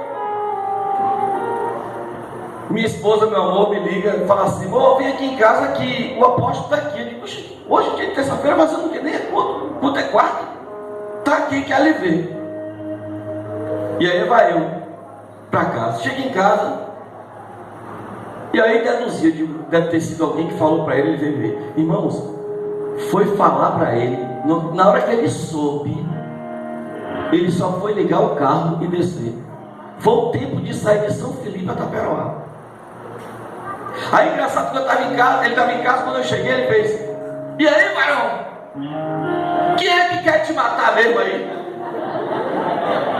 Minha esposa, meu amor, me liga e fala assim: vem aqui em casa que o apóstolo está aqui. Eu digo: hoje é dia de terça-feira, mas eu não quero nem quanto é quarta. Está aqui, quer lhe ver. E aí vai eu para casa. Chego em casa, e aí denuncio, deve ter sido alguém que falou para ele, ele veio ver. Irmãos, foi falar para ele, na hora que ele soube, ele só foi ligar o carro e descer. Foi o tempo de sair de São Felipe a Itaperoá. Aí engraçado que eu estava em casa, ele estava em casa, quando eu cheguei, ele fez: e aí, varão? Quem é que quer te matar mesmo aí?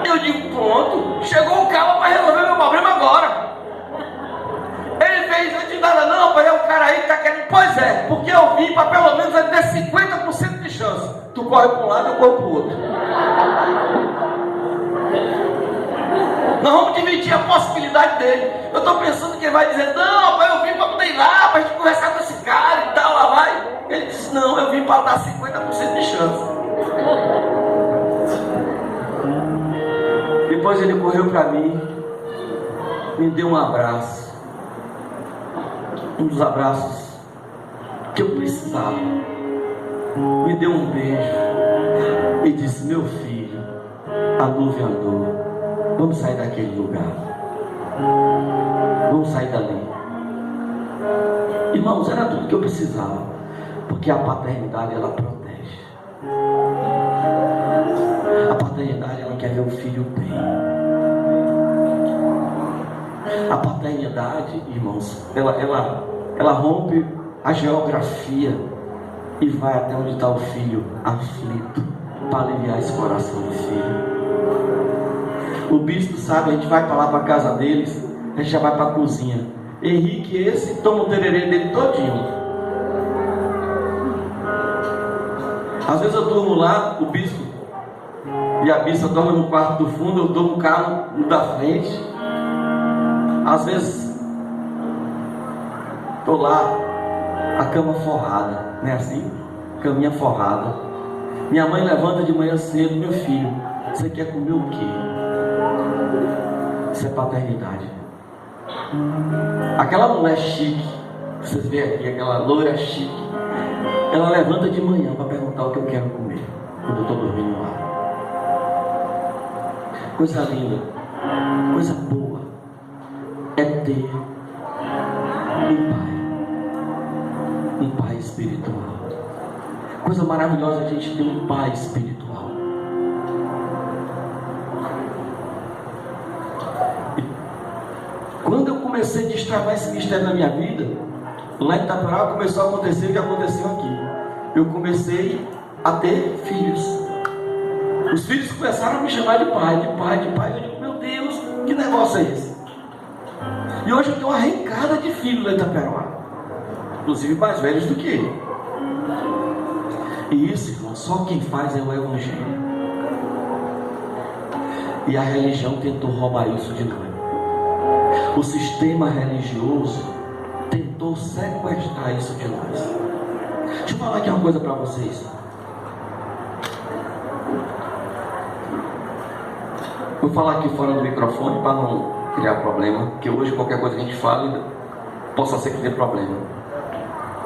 Eu digo: pronto, chegou o cara para resolver meu problema agora. Ele fez: não de nada não, mas é um cara aí que está querendo. Pois é, porque eu vim para pelo menos ele ter 50% de chance. Tu corre para um lado, eu corro para o outro. Nós vamos dividir a possibilidade dele. Eu estou pensando que ele vai dizer: não, pai, eu vim para poder ir lá, para a gente conversar com esse cara e tal, lá vai. Ele disse: não, eu vim para dar 50% de chance. Depois ele correu para mim, me deu um abraço. Um dos abraços que eu precisava. Me deu um beijo e disse: meu filho, a nuvem andou. Vamos sair daquele lugar. Vamos sair dali. Irmãos, era tudo que eu precisava, porque a paternidade, ela protege. A paternidade, ela quer ver o filho bem. A paternidade, irmãos, ela rompe a geografia e vai até onde está o filho aflito, para aliviar esse coração do filho. O bispo sabe, a gente vai para lá para a casa deles, a gente já vai para a cozinha. Henrique, esse toma o tererê dele todinho. Às vezes eu durmo lá, o bispo e a bispa dormem no quarto do fundo, eu durmo cá no da frente. Às vezes estou lá, a cama forrada, não é assim? Caminha forrada. Minha mãe levanta de manhã cedo, meu filho, você quer comer o quê? Isso é paternidade. Aquela mulher chique, vocês veem aqui, aquela loira chique, ela levanta de manhã para perguntar o que eu quero comer, quando eu estou dormindo lá. Coisa linda, coisa boa, é ter um pai espiritual. Coisa maravilhosa a gente ter um pai espiritual. E quando eu comecei a destravar esse mistério na minha vida, lá em Itaperá começou a acontecer o que aconteceu aqui. Eu comecei a ter filhos. Os filhos começaram a me chamar de pai, de pai, de pai. Eu digo, meu Deus, que negócio é esse? E hoje eu tenho uma arrancada de filhos lá em Itaperá, inclusive mais velhos do que ele. E isso, irmão, só quem faz é o Evangelho. E a religião tentou roubar isso de nós. O sistema religioso tentou sequestrar isso de nós. Deixa eu falar aqui uma coisa para vocês. Vou falar aqui fora do microfone para não criar problema, porque hoje qualquer coisa que a gente fale possa ser que dê problema.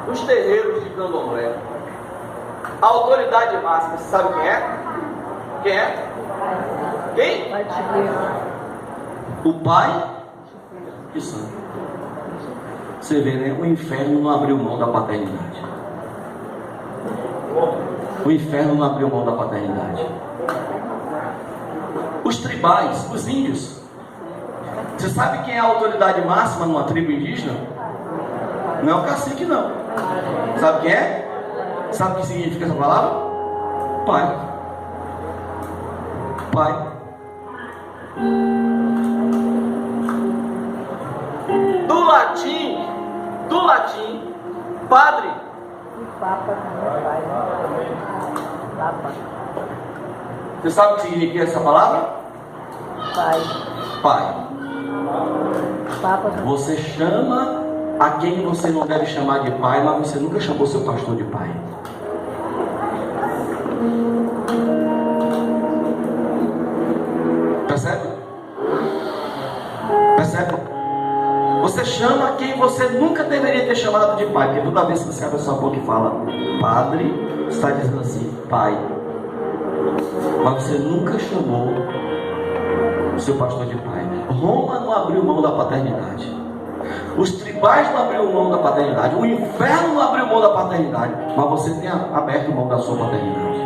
Os terreiros de Candomblé, a autoridade máxima, você sabe quem é? Quem é? Quem? O pai e o santo. Você vê, né? O inferno não abriu mão da paternidade. O inferno não abriu mão da paternidade. Os tribais, os índios. Você sabe quem é a autoridade máxima numa tribo indígena? Não é o cacique, não. Sabe quem é? Sabe o que significa essa palavra? Pai. Pai. Do latim, padre. Papa também, pai. Papa. Você sabe o que significa essa palavra? Pai. Pai. Papa também. Você chama a quem você não deve chamar de pai, mas você nunca chamou seu pastor de pai. Percebe? Percebe? Você chama quem você nunca deveria ter chamado de pai, porque toda vez que você abre a sua boca e fala padre, você está dizendo assim, pai. Mas você nunca chamou o seu pastor de pai. Roma não abriu mão da paternidade. Os tribais não abriram mão da paternidade. O inferno não abriu mão da paternidade. Mas você tem aberto mão da sua paternidade.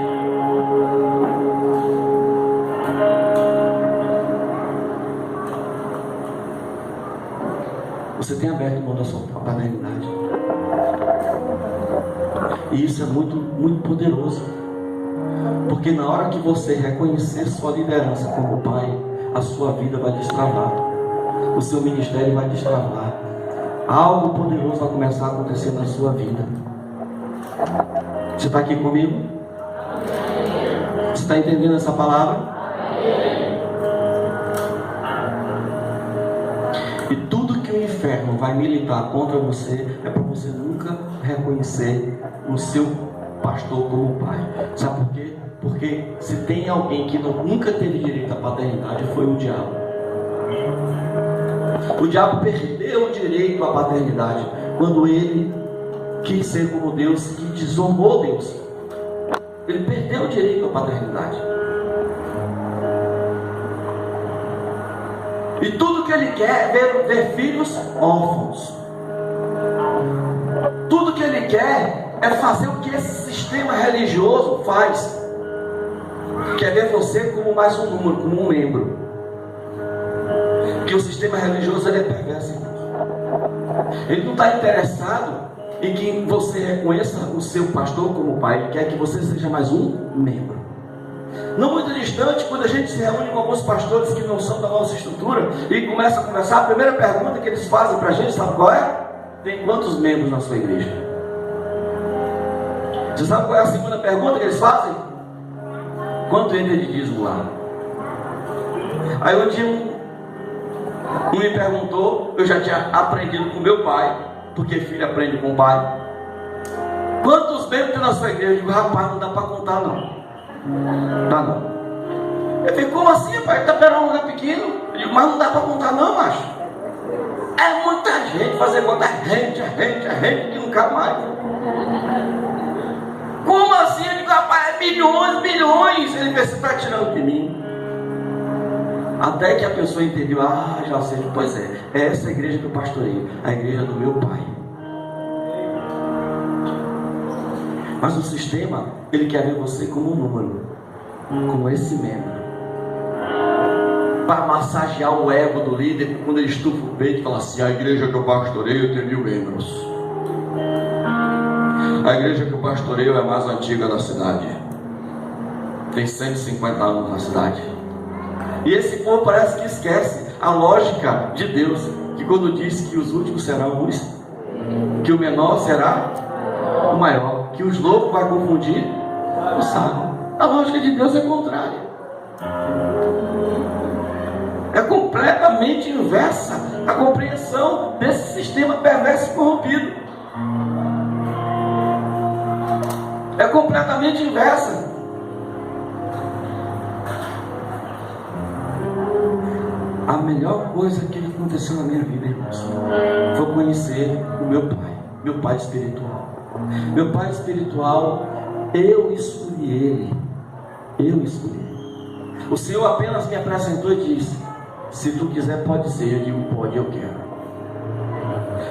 Você tem aberto mão da sua paternidade. E isso é muito, muito poderoso. Porque na hora que você reconhecer sua liderança como pai, a sua vida vai destravar. O seu ministério vai destravar. Algo poderoso vai começar a acontecer na sua vida. Você está aqui comigo? Você está entendendo essa palavra? E tudo que o inferno vai militar contra você é para você nunca reconhecer o seu pastor como pai. Sabe por quê? Porque se tem alguém que nunca teve direito à paternidade, foi o diabo. O diabo perdeu o direito à paternidade quando ele quis ser como Deus e desonrou Deus. Ele perdeu o direito à paternidade. E tudo que ele quer é ver filhos órfãos. Tudo que ele quer é fazer o que esse sistema religioso faz. Quer ver você como mais um número, como um membro. Porque o sistema religioso ele é perverso. Ele não está interessado em que você reconheça o seu pastor como pai. Ele quer que você seja mais um membro. Não muito distante, quando a gente se reúne com alguns pastores que não são da nossa estrutura e começa a conversar, a primeira pergunta que eles fazem para a gente, sabe qual é? Tem quantos membros na sua igreja? Você sabe qual é a segunda pergunta que eles fazem? Quanto entra de dízimo lá? Aí um dia um me perguntou, eu já tinha aprendido com meu pai, porque filho aprende com o pai. Quantos membros tem na sua igreja? Eu digo, rapaz, não dá para contar não. Dá não. Eu digo, como assim, pai? Está pegando um lugar pequeno? Eu digo, mas não dá para contar não, macho. É muita gente, fazer conta, gente que não cabe mais. Como assim? Eu digo, rapaz, é milhões. Ele disse, você está tirando de mim. Até que a pessoa entendeu, já sei, pois é essa igreja que eu pastoreio, a igreja do meu pai. Mas o sistema, ele quer ver você como um número, como esse membro, para massagear o ego do líder, quando ele estufa o peito e fala assim, a igreja que eu pastoreio tem 1000 membros. A igreja que eu pastoreio é a mais antiga da cidade, tem 150 anos na cidade. E esse povo parece que esquece a lógica de Deus, que quando diz que os últimos serão os, que o menor será o maior, que os loucos vai confundir o sábio. A lógica de Deus é contrária, é completamente inversa a compreensão desse sistema perverso e corrompido. É completamente inversa. A melhor coisa que aconteceu na minha vida, irmãos, foi conhecer o meu pai espiritual. Meu pai espiritual, eu escolhi ele. O Senhor apenas me apresentou e disse, se tu quiser pode ser. Eu digo, pode, eu quero.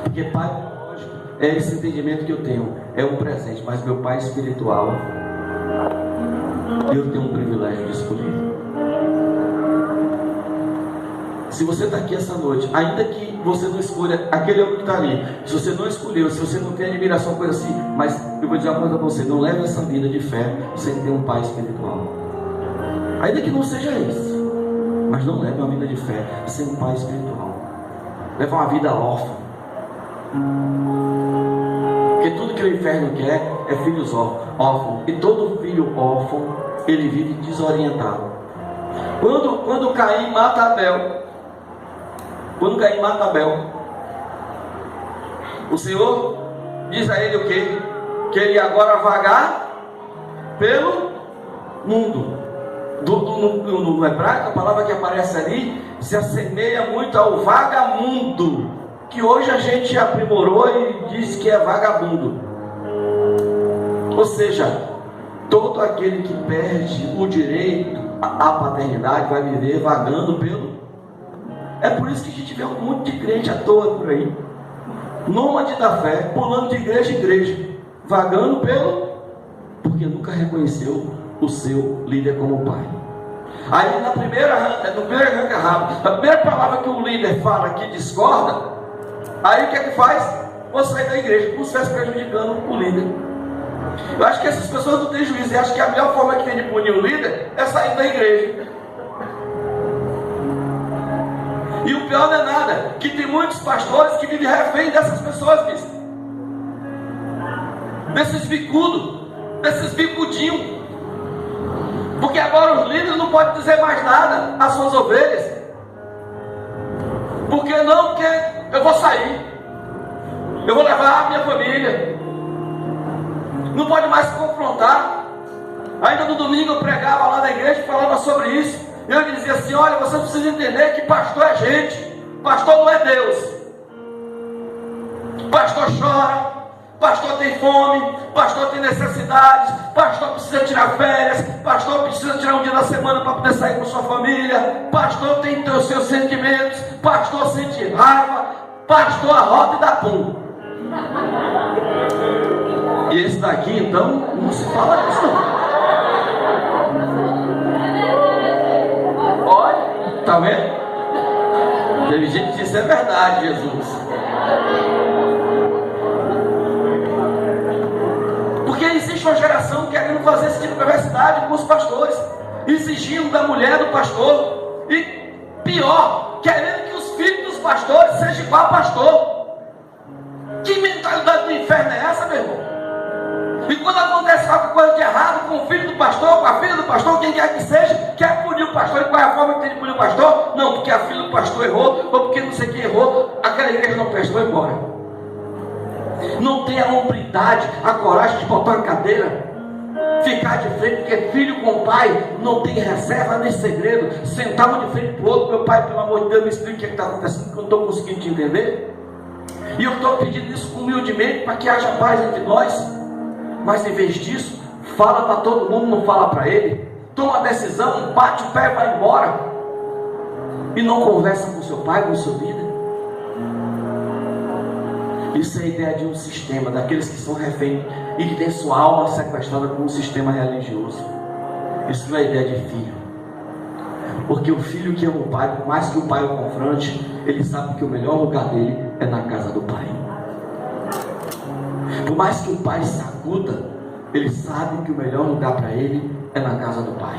Porque pai biológico é esse entendimento que eu tenho, é um presente, mas meu pai espiritual, eu tenho um privilégio de escolher. Se você está aqui essa noite, ainda que você não escolha aquele homem que está ali, se você não escolheu, se você não tem admiração, coisa assim, mas eu vou dizer uma coisa para você, não leve essa vida de fé sem ter um pai espiritual. Ainda que não seja isso, mas não leve uma vida de fé sem um pai espiritual. Leva uma vida órfã. Porque tudo que o inferno quer é filhos órfãos. E todo filho órfão, ele vive desorientado. Quando Caim mata Abel, o Senhor diz a ele o quê? Que ele agora vagar pelo mundo. No hebraico, a palavra que aparece ali se assemelha muito ao vagamundo, que hoje a gente aprimorou e diz que é vagabundo. Ou seja, todo aquele que perde o direito à paternidade vai viver vagando pelo. É por isso que a gente vê um monte de crente à toa por aí, nômade da fé, pulando de igreja em igreja, vagando porque nunca reconheceu o seu líder como pai. Aí no primeiro arranca-rabo, a primeira palavra que o líder fala que discorda, aí o que é que faz? Vou sair da igreja, como se estivesse prejudicando o líder. Eu acho que essas pessoas não têm juízo, e acho que a melhor forma que tem de punir o líder é sair da igreja. E o pior não é nada, que tem muitos pastores que vivem refém dessas pessoas, bicho. Desses bicudos, desses bicudinhos. Porque agora os líderes não podem dizer mais nada às suas ovelhas. Por que não? Porque eu vou sair, eu vou levar a minha família. Não pode mais se confrontar. Ainda no domingo eu pregava lá na igreja e falava sobre isso. Eu dizia assim, olha, você precisa entender que pastor é gente, pastor não é Deus. Pastor chora, pastor tem fome, pastor tem necessidades, pastor precisa tirar férias, pastor precisa tirar um dia da semana para poder sair com sua família, pastor tem os seus sentimentos, pastor sente raiva, pastor arrota e dá pum. E esse daqui então não se fala disso não. Olha, está vendo? Teve gente que disse, é verdade, Jesus. Porque existe uma geração querendo fazer esse tipo de perversidade com os pastores. exigindo da mulher do pastor, e pior, querendo que os filhos dos pastores sejam igual ao pastor. Que mentalidade do inferno é essa, meu irmão? E quando acontece alguma coisa de errado com o filho do pastor, com a filha do pastor, quem quer que seja, quer punir o pastor. E qual é a forma que tem de punir o pastor? Não, porque a filha do pastor errou, ou porque não sei quem errou, aquela igreja não presta, vai embora. Não tem a hombridade, a coragem de botar uma cadeira, ficar de frente, porque filho com pai não tem reserva nem segredo. Sentar um de frente para o outro, meu pai, pelo amor de Deus, me explique o que está acontecendo, que eu não estou conseguindo te entender. E eu estou pedindo isso humildemente para que haja paz entre nós. Mas em vez disso, fala para todo mundo, não fala para ele. Toma a decisão, bate o pé e vai embora. E não conversa com seu pai, com sua vida. Isso é a ideia de um sistema, daqueles que são reféns e que tem sua alma sequestrada por um sistema religioso. Isso não é ideia de filho. Porque o filho que ama o pai, por mais que o pai o confronte, ele sabe que o melhor lugar dele é na casa do pai. Por mais que o pai sacuda, ele sabe que o melhor lugar para ele é na casa do pai.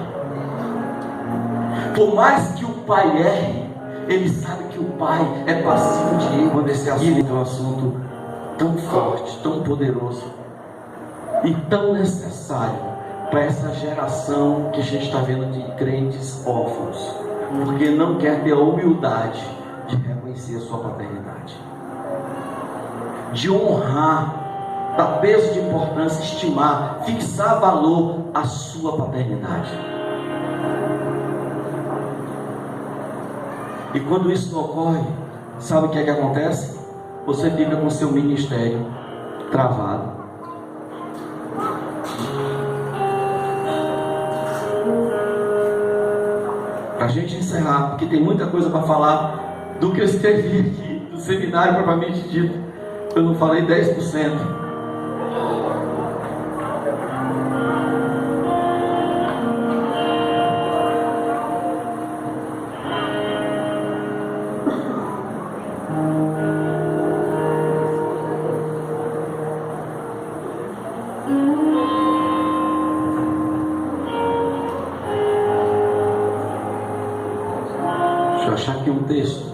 Por mais que o pai erre, ele sabe que o pai é passivo de erro. Quando esse assunto é um assunto tão forte, tão poderoso e tão necessário para essa geração que a gente está vendo de crentes órfãos, porque não quer ter a humildade de reconhecer a sua paternidade, de honrar, dar peso de importância, estimar, fixar valor à sua paternidade. E quando isso não ocorre, sabe o que é que acontece? Você fica com seu ministério travado. Para a gente encerrar, porque tem muita coisa para falar do que eu escrevi aqui, do seminário propriamente dito. Eu não falei 10%. Deixa eu achar aqui um texto.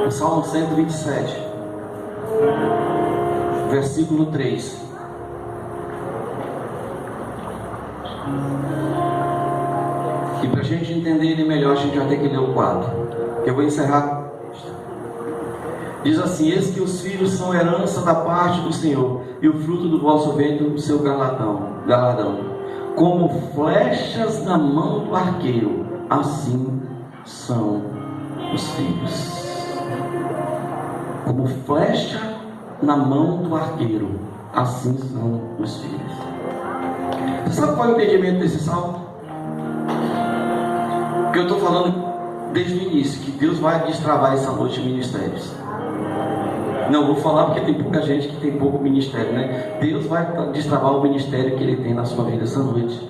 O Salmo 127, versículo 3. E para a gente entender ele melhor, a gente vai ter que ler o 4, que eu vou encerrar. Diz assim: eis que os filhos são herança da parte do Senhor, e o fruto do vosso ventre o seu galardão. Como flechas na mão do arqueiro, assim são os filhos. Como flecha na mão do arqueiro, assim são os filhos. Você sabe qual é o entendimento desse salmo? Que eu estou falando desde o início, que Deus vai destravar essa noite de ministérios. Não vou falar porque tem pouca gente que tem pouco ministério, né? Deus vai destravar o ministério que Ele tem na sua vida essa noite.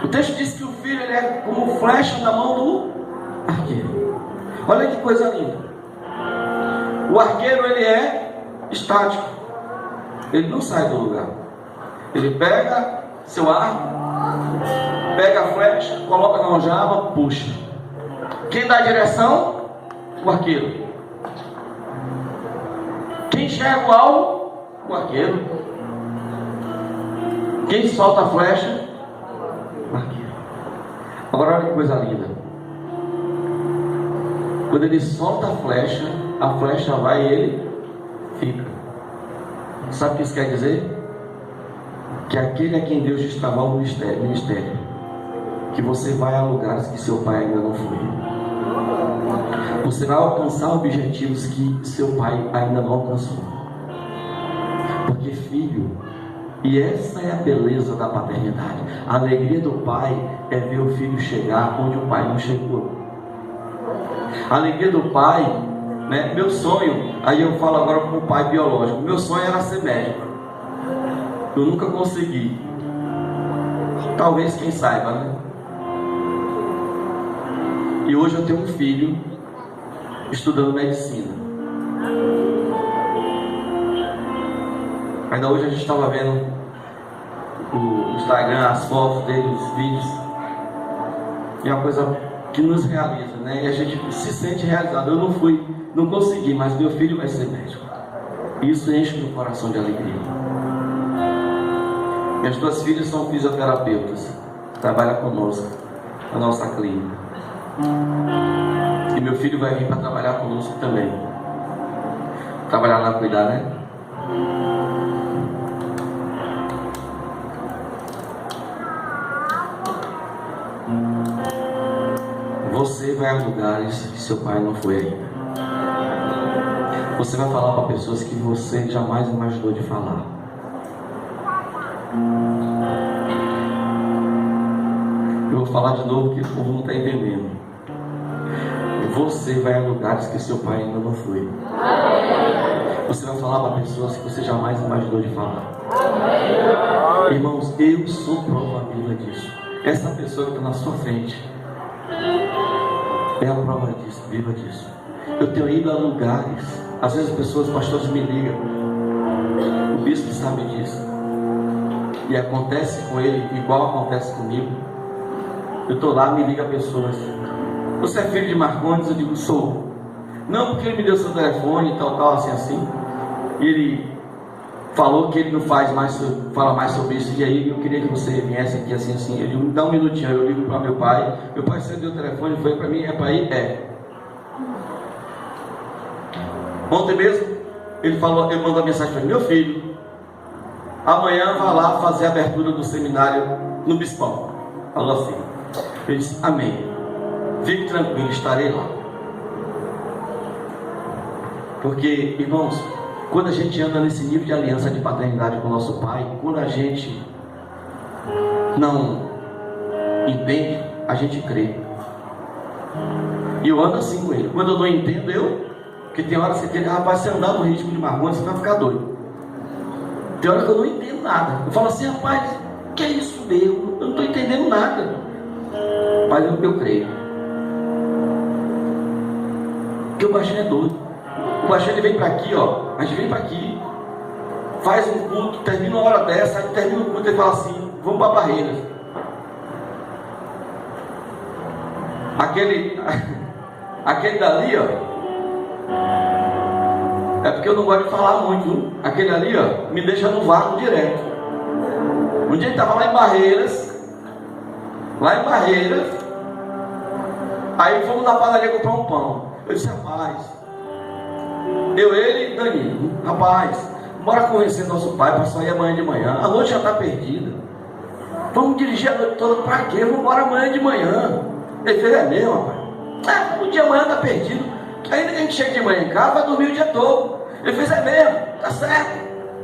O texto diz que o filho ele é como flecha na mão do arqueiro. Olha que coisa linda. O arqueiro ele é estático. Ele não sai do lugar. Ele pega seu arco, pega a flecha, coloca na aljava, puxa. Quem dá a direção? O arqueiro. Quem enxerga o alvo? O arqueiro. Quem solta a flecha? O arqueiro. Agora olha que coisa linda. Quando ele solta a flecha vai e ele fica. Sabe o que isso quer dizer? Que aquele a quem Deus destravar o ministério, que você vai a lugares que seu pai ainda não foi. Você vai alcançar objetivos que seu pai ainda não alcançou. Porque filho, e essa é a beleza da paternidade. A alegria do pai é ver o filho chegar onde o pai não chegou. A alegria do pai, né? Meu sonho, aí eu falo agora como pai biológico, meu sonho era ser médico. Eu nunca consegui. Talvez quem saiba, né? E hoje eu tenho um filho estudando medicina. Ainda hoje a gente estava vendo o Instagram, as fotos dele, os vídeos. E é uma coisa que nos realiza, né? E a gente se sente realizado. Eu não consegui, mas meu filho vai ser médico. E isso enche meu coração de alegria. Minhas duas filhas são fisioterapeutas, trabalham conosco, na nossa clínica. E meu filho vai vir para trabalhar conosco também. Trabalhar lá, cuidar, né? Você vai a lugares que seu pai não foi ainda. Você vai falar para pessoas que você jamais imaginou de falar. Eu vou falar de novo porque o povo não está entendendo. Você vai a lugares que seu pai ainda não foi. Você vai falar para pessoas que você jamais imaginou de falar. Irmãos, eu sou prova viva disso. Essa pessoa que está na sua frente é a prova disso, viva disso. Eu tenho ido a lugares, às vezes as pessoas, pastores me ligam, o bispo sabe disso, e acontece com ele igual acontece comigo. Eu estou lá, me liga pessoas: você é filho de Marcondes? Eu digo: sou. Não, porque ele me deu seu telefone e tal, assim. E ele falou que ele não fala mais sobre isso, e aí eu queria que você viesse aqui assim. Ele me dá um minutinho, eu ligo para meu pai. Meu pai, você deu o telefone, foi para mim, é para ir? É. Ontem mesmo, ele mandou uma mensagem para mim: meu filho, amanhã vai lá fazer a abertura do seminário no Bispão. Falou assim. Eu disse: amém, fique tranquilo, estarei lá. Porque, irmãos, quando a gente anda nesse nível de aliança de paternidade com o nosso pai, quando a gente não entende, a gente crê. E eu ando assim com ele. Quando eu não entendo, porque tem hora que você tem, rapaz, se andar no ritmo de Marcondes, você vai ficar doido. Tem hora que eu não entendo nada. Eu falo assim: rapaz, que é isso, Deus? Eu não estou entendendo nada. Mas eu creio. Porque o baixinho é doido. O baixinho, ele vem para aqui, ó. A gente vem para aqui, faz um culto, termina uma hora dessa, aí termina o culto e fala assim: vamos para Barreiras. Aquele dali, ó, é porque eu não gosto de falar muito, viu? Aquele ali, ó, me deixa no vácuo direto. Um dia ele estava lá em Barreiras, aí fomos na padaria comprar um pão. Eu disse: rapaz, ele e Danilo, rapaz, bora conhecer nosso pai para sair amanhã de manhã. A noite já está perdida. Vamos dirigir a noite toda para quê? Vamos embora amanhã de manhã. Ele fez: é mesmo, rapaz? O dia amanhã está perdido. Ainda que a gente chegue de manhã em casa, vai dormir o dia todo. Ele fez: é mesmo, tá certo.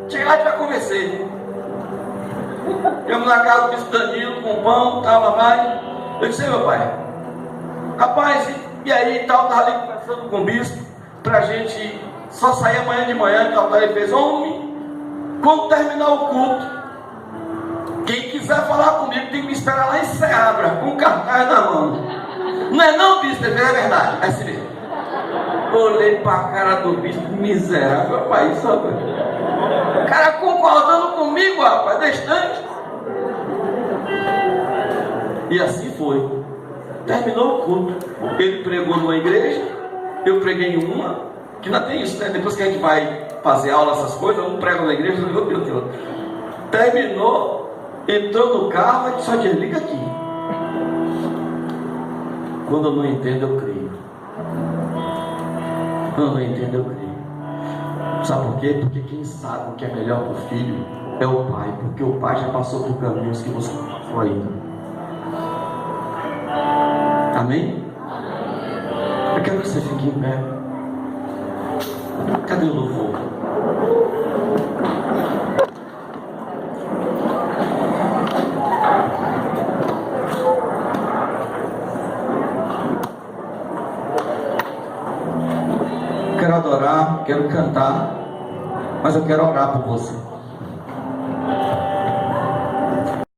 Chega lá e vai convencer. Ficamos na casa do bispo Danilo com pão, tal, vai. Eu disse: meu pai, rapaz, e aí tal, estava ali conversando com o bispo pra gente só sair amanhã de manhã e tal. Ele fez: homem, quando terminar o culto, quem quiser falar comigo tem que me esperar lá em Seabra, com o cartaz na mão. Não é não, bispo? Ele fez: é verdade, é assim mesmo. Olhei pra cara do bispo, miserável, rapaz, só o cara concordando comigo, rapaz, distante. E assim foi. Terminou o culto. Ele pregou numa igreja, eu preguei em uma, que não tem isso, né? Depois que a gente vai fazer aula, essas coisas, um prega na igreja, meu Deus. Terminou, entrou no carro e só desliga aqui. Quando eu não entendo, eu creio. Quando eu não entendo, eu creio. Sabe por quê? Porque quem sabe o que é melhor para o filho é o pai. Porque o pai já passou por caminhos que você não passou ainda. Amém? Eu quero que você fique em pé. Cadê o louvor? Quero adorar, quero cantar, mas eu quero orar por você.